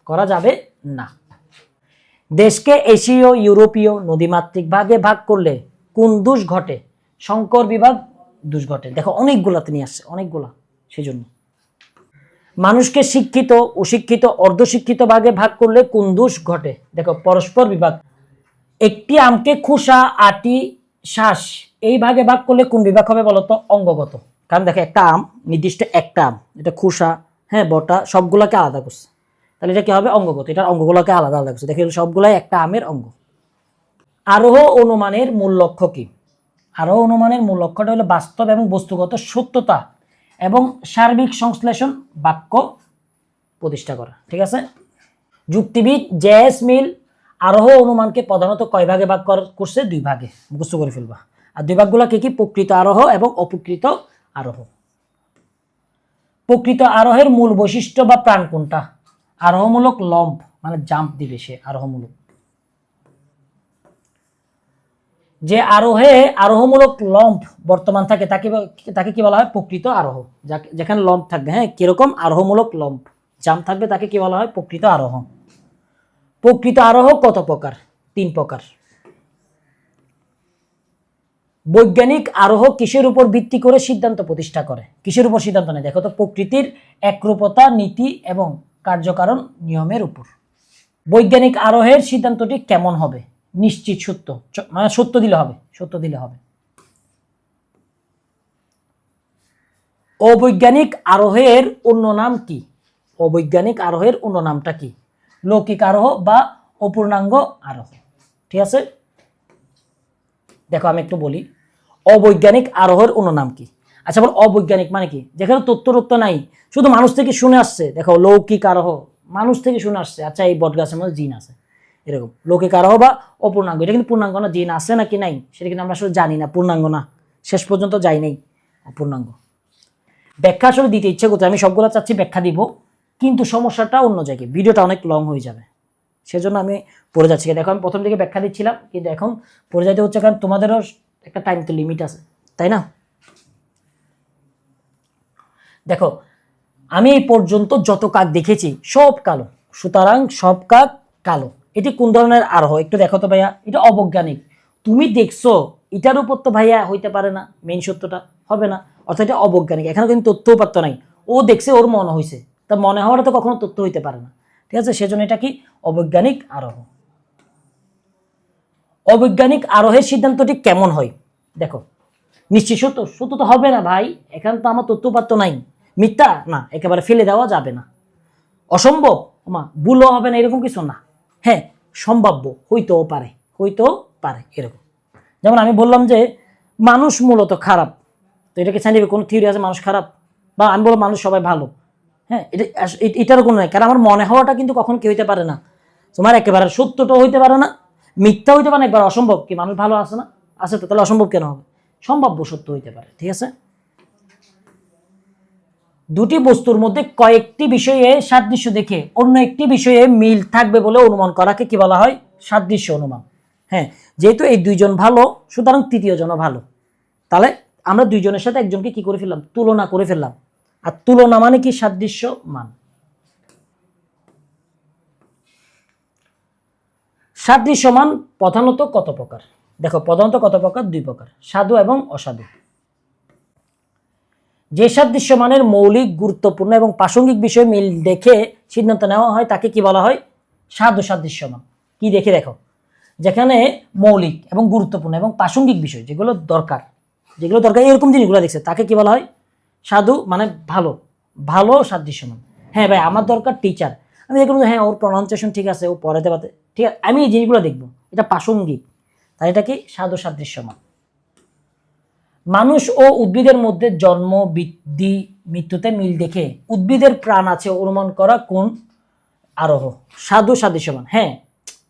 Speaker 1: করা যাবে না। দেশকে এশীয়, ইউরোপীয়, নদীমাতৃক ভাগে ভাগ করলে কোন দোষ ঘটে? সংকর বিভাগ দোষ ঘটে। দেখো অনেকগুলাতে নিয়ে আসছে, অনেকগুলা, সেজন্য। মানুষকে শিক্ষিত, অশিক্ষিত, অর্ধশিক্ষিত ভাগে ভাগ করলে কোন দোষ ঘটে? দেখো পরস্পর বিভাগ। একটি আমকে খোসা, আটি, শ্বাস এই ভাগে ভাগ করলে কোন বিভাগ হবে বলতো? অঙ্গগত। কারণ দেখো একটা আম, নির্দিষ্ট একটা আম, এটা খোসা, হ্যাঁ, বটা, সবগুলাকে আলাদা করছে, তাহলে এটা কি হবে? অঙ্গগত। এটার অঙ্গগুলোকে আলাদা আলাদা করছে, দেখো সবগুলাই একটা আমের অঙ্গ। আরোহ অনুমানের মূল লক্ষ্য কি? আরোহ অনুমানের মূল লক্ষ্যটা হলো বাস্তব এবং বস্তুগত সত্যতা এবং সার্বিক সংশ্লেষণ বাক্য প্রতিষ্ঠা করা। ঠিক আছে। যুক্তিবিদ জেএস মিল আরোহ অনুমানকে প্রধানত কয় ভাগে ভাগ করছে? দুই ভাগে, মুখস্থ করে ফেলবা। আর দুই ভাগগুলো কি কি? প্রকৃত আরোহ এবং অপ্রকৃত আরোহ। প্রকৃত আরোহের মূল বৈশিষ্ট্য বা প্রাণ কোনটা? আরোহমূলক লম্ব, মানে জাম্প দিবে সে, আরোহমূলক। যে আরোহে আরোহমূলক লম্ব বর্তমান থাকে তাকে কি বলা হয়? প্রকৃত আরোহ। যেখানে লম্ব থাকবে, হ্যাঁ, কিরকম? আরোহমূলক লম্ব জাম্প থাকবে, তাকে কি বলা হয়? প্রকৃত আরোহ। প্রকৃত আরোহ কত প্রকার? 3 প্রকার। বৈজ্ঞানিক আরোহ কিসের উপর ভিত্তি করে সিদ্ধান্ত প্রতিষ্ঠা করে? কিসের উপর সিদ্ধান্ত নেয়? দেখো তো, প্রকৃতির একরূপতা, নীতি এবং কার্যকারণ নিয়মের উপর। বৈজ্ঞানিক আরোহের সিদ্ধান্তটি কেমন হবে? নিশ্চিত সত্য, মানে সত্য দিলে হবে, সত্য দিলে হবে। অবৈজ্ঞানিক আরোহের অন্য নাম কি? অবৈজ্ঞানিক আরোহের অন্য নামটা কি? লৌকিক আরোহ বা অপূর্ণাঙ্গ আরোহ। ঠিক আছে। দেখো আমি একটু বলি, অবৈজ্ঞানিক আরোহের অন্য নাম কি? আচ্ছা বল, অবৈজ্ঞানিক মানে কি? যেখানে তথ্য নাই, শুধু মানুষ থেকে শুনে আসছে। দেখো লৌকিক আরোহ, মানুষ থেকে শুনে আসছে, আচ্ছা এই বট গাছের মধ্যে জিন আছে, এরকম। লৌকিক আরোহ বা অপূর্ণাঙ্গ, এটা কিন্তু পূর্ণাঙ্গ না। জিন আছে নাকি নাই সেটা কিন্তু আমরা আসলে জানি না, পূর্ণাঙ্গ না, শেষ পর্যন্ত যাই নাই, অপূর্ণাঙ্গ। ব্যাখ্যা আসলে দিতে ইচ্ছে করছে, আমি সবগুলো চাচ্ছি ব্যাখ্যা দিব, কিন্তু সমস্যাটা অন্য জায়গায়, ভিডিওটা অনেক লং হয়ে যাবে, সেজন্য আমি পড়ে যাচ্ছি। দেখো আমি প্রথম দিকে ব্যাখ্যা দিচ্ছিলাম, কিন্তু এখন পড়ে যাইতে হচ্ছে, কারণ তোমাদেরও একটা টাইম তো লিমিট আছে, তাই না? দেখো আমি এই পর্যন্ত যত কাক দেখেছি সব কালো, সুতরাং সব কাক কালো। এটি কোন ধরনের আরোহ? একটু দেখো তো ভাইয়া, এটা অবৈজ্ঞানিক। তুমি দেখছো, এটার উপর তো ভাইয়া হইতে পারে না, মেইন সত্যটা হবে না, অর্থাৎ এটা অবৈজ্ঞানিক। এখানে কিন্তু তথ্য উপাত্ত নাই, ও দেখছে, ওর মনে হয়েছে, তা মনে হওয়াটা তো কখনো তথ্য হইতে পারে না। ঠিক আছে, সেজন্য এটা কি? অবৈজ্ঞানিক আরোহ। অবৈজ্ঞানিক আরোহের সিদ্ধান্তটি কেমন হয়? দেখো, নিশ্চিত সত্য? সত্য তো হবে না ভাই, এখানে তো আমার তথ্যপাত্য নাই। মিথ্যা না, একেবারে ফেলে দেওয়া যাবে না। অসম্ভব ভুলও হবে না, এরকম কিছু না। হ্যাঁ, সম্ভাব্য, হইতেও পারে, হইতেও পারে এরকম। যেমন আমি বললাম যে মানুষ মূলত খারাপ, তো এটাকে সাইন্টিফিক কোনো থিওরি আছে মানুষ খারাপ? বা আমি বলবো মানুষ সবাই ভালো? হ্যাঁ, এটারও কোনো নাই, কারণ আমার মনে হওয়াটা কিন্তু কখন কি হইতে পারে না, তোমার একেবারে সত্যটাও হইতে পারে না, মিথ্যা হইতে পারে না, একবার অসম্ভব। কি মানুষ ভালো আছে না? আছে তো, তাহলে অসম্ভব কেন হবে? সম্ভাব্য সত্য হইতে পারে। ঠিক আছে, দুটি বস্তুর মধ্যে কয়েকটি বিষয়ে সাদৃশ্য দেখে অন্য একটি বিষয়ে মিল থাকবে বলে অনুমান করাকে কি বলা হয়? সাদৃশ্য অনুমান। হ্যাঁ, যেহেতু এই দুইজন ভালো, সুতরাং তৃতীয় জনও ভালো। তাহলে আমরা দুইজনের সাথে একজনকে কি করে ফেললাম? তুলনা করে ফেললাম। আর তুলনা মানে কি? সাদৃশ্য মান। সাদৃশ্য মান প্রধানত কত প্রকার? দেখো, প্রধানত কত প্রকার? দুই প্রকার, সাধু এবং অসাধু। যে সাদৃশ্য মানের মৌলিক, গুরুত্বপূর্ণ এবং প্রাসঙ্গিক বিষয়ে মিল দেখে সিদ্ধান্ত নেওয়া হয় তাকে কি বলা হয়? সাধু সাদৃশ্য মান। কি দেখে? দেখো, যেখানে মৌলিক এবং গুরুত্বপূর্ণ এবং প্রাসঙ্গিক বিষয় যেগুলো দরকার এরকম জিনিসগুলো দেখছে, তাকে কি বলা হয়? সাধু মানে ভালো, ভালো সাদৃশ্যমান। হ্যাঁ ভাই, আমার দরকার টিচার, আমি দেখলাম হ্যাঁ ওর প্রনাউন্সিয়েশন ঠিক আছে, ও পড়াতে পারতে, ঠিক আছে, আমি এই জিনিসগুলো দেখবো, এটা প্রাসঙ্গিক, তাই এটা কি? সাধু সাদৃশ্যমান। মানুষ ও উদ্ভিদের মধ্যে জন্ম, বৃদ্ধি, মৃত্যুতে মিল দেখে উদ্ভিদের প্রাণ আছে অনুমান করা কোন আরোহ? সাধু সাদৃশ্যমান। হ্যাঁ,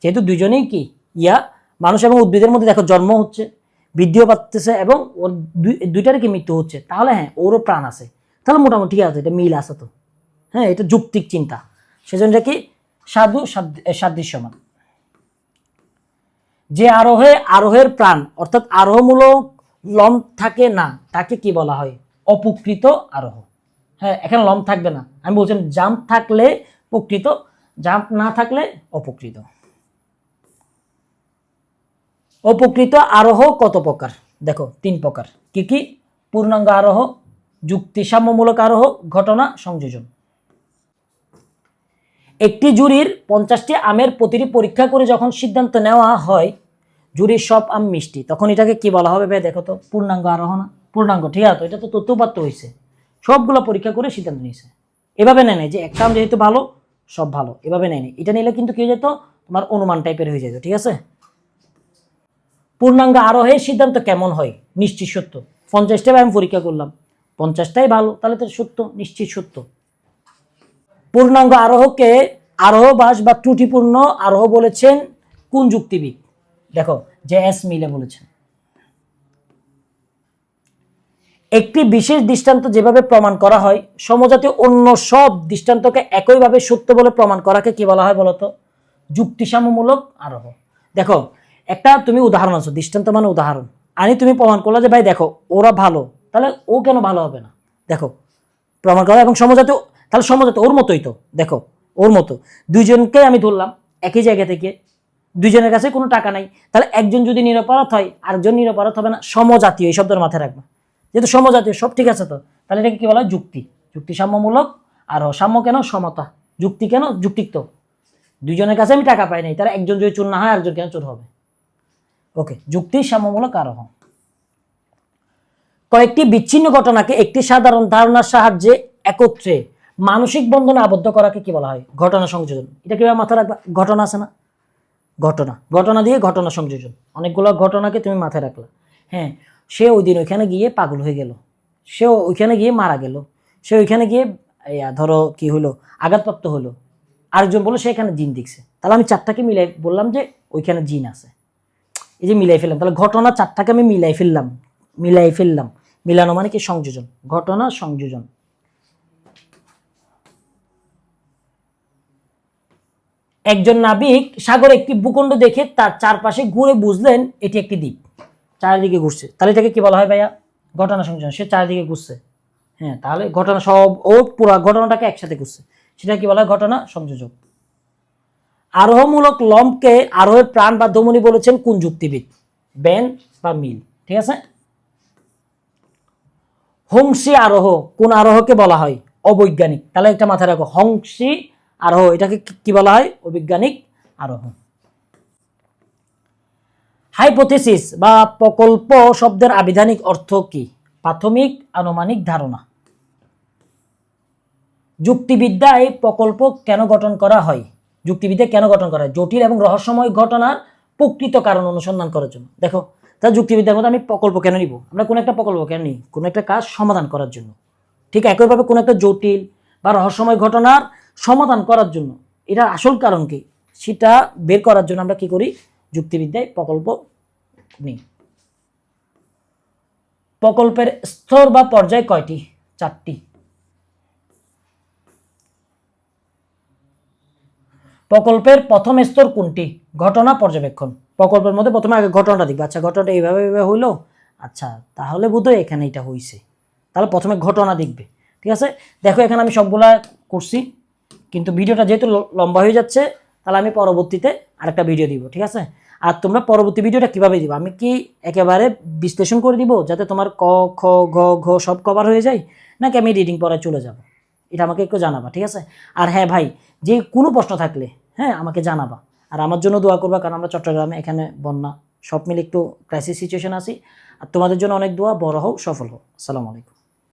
Speaker 1: যেহেতু দুইজনেই কি মানুষ এবং উদ্ভিদের মধ্যে দেখো জন্ম হচ্ছে, বৃদ্ধিও পাচ্ছে এবং ওর দুইটারই কি মৃত্যু হচ্ছে, তাহলে হ্যাঁ ওরও প্রাণ আছে, তাহলে মোটামুটি ঠিক আছে, এটা মিল আছে তো। হ্যাঁ, এটা যৌক্তিক চিন্তা, সেজন্য এটা কি? সাধু সাদৃশ্যমান। যে আরোহের প্রাণ অর্থাৎ আরোহমূলক লম থাকে না তাকে কি বলা হয়? অপকৃত আরোহ। হ্যাঁ, এখানে লম থাকবে না, আমি বলছিলাম জাম্প থাকলে প্রকৃত, জাম্প না থাকলে অপকৃত। অপকৃত আরোহ কত প্রকার? দেখো, তিন প্রকার। কি কি? পূর্ণাঙ্গ আরোহ, যুক্তি সাম্যমূলক আরোহ, ঘটনা সংযোজন। একটি জুরির 50টি আমের প্রতিটি পরীক্ষা করে যখন সিদ্ধান্ত নেওয়া হয় জুরির সব আম মিষ্টি, তখন এটাকে কি বলা হবে ভাই? দেখো তো, পূর্ণাঙ্গ আরোহ না? পূর্ণাঙ্গ, ঠিক আছে, এটা তো তথ্যপাত্য হয়েছে, সবগুলো পরীক্ষা করে সিদ্ধান্ত নিয়েছে। এভাবে নেয় নাই যে একটা আম যেহেতু ভালো সব ভালো, এভাবে নেয় নাই। এটা নিলে কিন্তু কি হয়ে যেত? তোমার অনুমান টাইপের হয়ে যেত। ঠিক আছে, পূর্ণাঙ্গ আরোহের সিদ্ধান্ত কেমন হয়? নিশ্চিত সত্য। 50টা আমি পরীক্ষা করলাম, 50টাই ভালো, তাহলে তো সত্য, নিশ্চিত সত্য। পূর্ণাঙ্গ আরোহকে আরোহবাস বা ত্রুটিপূর্ণ আরোহ বলেছেন কোন যুক্তিবিদ? দেখো, যে এস মিলে বলেছেন। একটি বিশেষ দৃষ্টান্ত যেভাবে প্রমাণ করা হয় সমজাতীয় অন্য সব দৃষ্টান্তকে একইভাবে সত্য বলে প্রমাণ করাকে কি বলা হয় বলতো? যুক্তিসাম্যমূলক আরোহ। দেখো, একটা তুমি উদাহরণ আছো, দৃষ্টান্ত মানে উদাহরণ আনি, তুমি প্রমাণ করলা যে ভাই দেখো ওরা ভালো, তাহলে ও কেন ভালো হবে না? দেখো, প্রমাণ করা এবং সমজাতীয়, তাহলে সমজাতীয় ওর মতোই তো। দেখো, ওর মতো দুইজনকে আমি ধরলাম একই জায়গা থেকে, দুইজনের কাছে কোনো টাকা নাই, তাহলে একজন যদি নিরপরাধ হয় আরেকজন নিরপরাধ হবে না? সমজাতীয়, এই শব্দের মাথায় রাখবা, যেহেতু সমজাতীয় সব ঠিক আছে তো, তাহলে এটাকে কি বলা হয়? যুক্তি, যুক্তি সাম্যমূলক। আর সাম্য কেন? সমতা। যুক্তি কেন? যুক্তিক। দুইজনের কাছে আমি টাকা পাই নাই, তাহলে একজন যদি চোর না হয় আরেকজন কেন চোর হবে? ওকে, যুক্তি সাম্যমূলক আরোহ। কয়েকটি বিচ্ছিন্ন ঘটনাকে একটি সাধারণ ধারণার সাহায্যে একত্রে মানসিক বন্ধনে আবদ্ধ করাকে কি বলা হয়? ঘটনা সংযোজন। এটা কিভাবে মাথায় রাখবা? ঘটনা আছে না? ঘটনা দিয়ে ঘটনা সংযোজন, অনেকগুলো ঘটনাকে তুমি মাথায় রাখলা। হ্যাঁ, সে ওই দিন ওইখানে গিয়ে পাগল হয়ে গেল, সে ওইখানে গিয়ে মারা গেল, সে ওইখানে গিয়ে ধরো কি হলো, আঘাতপ্রাপ্ত হলো, আরেকজন বললো সে এখানে জিন দেখছে, তাহলে আমি চারটাকে মিলাই বললাম যে ওইখানে জিন আছে, এই যে মিলাই ফেললাম, তাহলে ঘটনা চারটাকে আমি মিলাই ফেললাম। মিলানো মানে কি? সংযোজন, ঘটনা সংযোজন। একজন নাবিক সাগরে একটি ভূখণ্ড দেখে তার চারপাশে ঘুরে বুঝলেন এটি একটি দ্বীপ, চারিদিকে ঘুরছে, তাহলে এটাকে কি বলা হয় ভাইয়া? ঘটনা সংযোজন। সে চারিদিকে ঘুরছে, হ্যাঁ, তাহলে ঘটনা সব, ও পুরা ঘটনাটাকে একসাথে ঘুরছে, সেটা কি বলা হয়? ঘটনা সংযোজক। আরোহমূলক লম্বকে আরোহের প্রাণ বা ধমনী বলেছেন কোন যুক্তিবিদ? বেন বা মিল। ঠিক আছে, হংসী আরোহ কোন আরোহকে বলা হয়? অবৈজ্ঞানিক। তাহলে একটা মাথায় রাখো, হংসী আরোহ এটাকে কি বলা হয়? অবৈজ্ঞানিক আরোহ। হাইপোথেসিস বা প্রকল্প শব্দের আবিধানিক অর্থ কি? প্রাথমিক আনুমানিক ধারণা। যুক্তিবিদ্যায় প্রকল্প কেন গঠন করা হয়? যুক্তিবিদ্যা কেন গঠন করা হয়? জটিল এবং রহস্যময় ঘটনার প্রকৃত কারণ অনুসন্ধান করার জন্য। দেখো, তা যুক্তিবিদ্যার মধ্যে আমি প্রকল্প কেন নিব? আমরা কোনো একটা প্রকল্প কেন নিই? কোনো একটা কাজ সমাধান করার জন্য। ঠিক একইভাবে কোনো একটা জটিল বা রহস্যময় ঘটনার সমাধান করার জন্য। এটা আসল কারণ কি সেটা বের করার জন্য আমরা কি করি? যুক্তিবিদ্যায় প্রকল্প নিই। প্রকল্পের স্তর বা পর্যায় কয়টি? 4টি। প্রকল্পের প্রথম স্তর কোনটি? ঘটনা পর্যবেক্ষণ। প্রকল্পের মধ্যে প্রথমে আগে ঘটনাটা দেখবে। আচ্ছা, ঘটনাটা এইভাবে এইভাবে হইলো, আচ্ছা তাহলে বোধহয় এখানে এটা হইছে, তাহলে প্রথমে ঘটনা দেখবে। ঠিক আছে, দেখো এখানে আমি সবগুলা করছি, কিন্তু ভিডিওটা যেহেতু লম্বা হয়ে যাচ্ছে, তাহলে আমি পরবর্তীতে আরেকটা ভিডিও দিব। ঠিক আছে, আর তোমরা পরবর্তী ভিডিওটা কিভাবে দিবা? আমি কি একেবারে বিশ্লেষণ করে দিব যাতে তোমার ক খ গ ঘ সব কভার হয়ে যায়, নাকি আমি রিডিং পড়ায় চলে যাব? এটা আমাকে একটু জানাবা। ঠিক আছে, আর হ্যাঁ ভাই, যে কোনো প্রশ্ন থাকলে হ্যাঁ আমাকে জানাবা, আর আমার জন্য দোয়া করবা, কারণ আমরা চট্টগ্রামে এখানে বন্যা সব মিলে একটু ক্রাইসিস সিচুয়েশন আছি। আর তোমাদের জন্য অনেক দোয়া, বড় হও, সফল হও। আসসালামু আলাইকুম।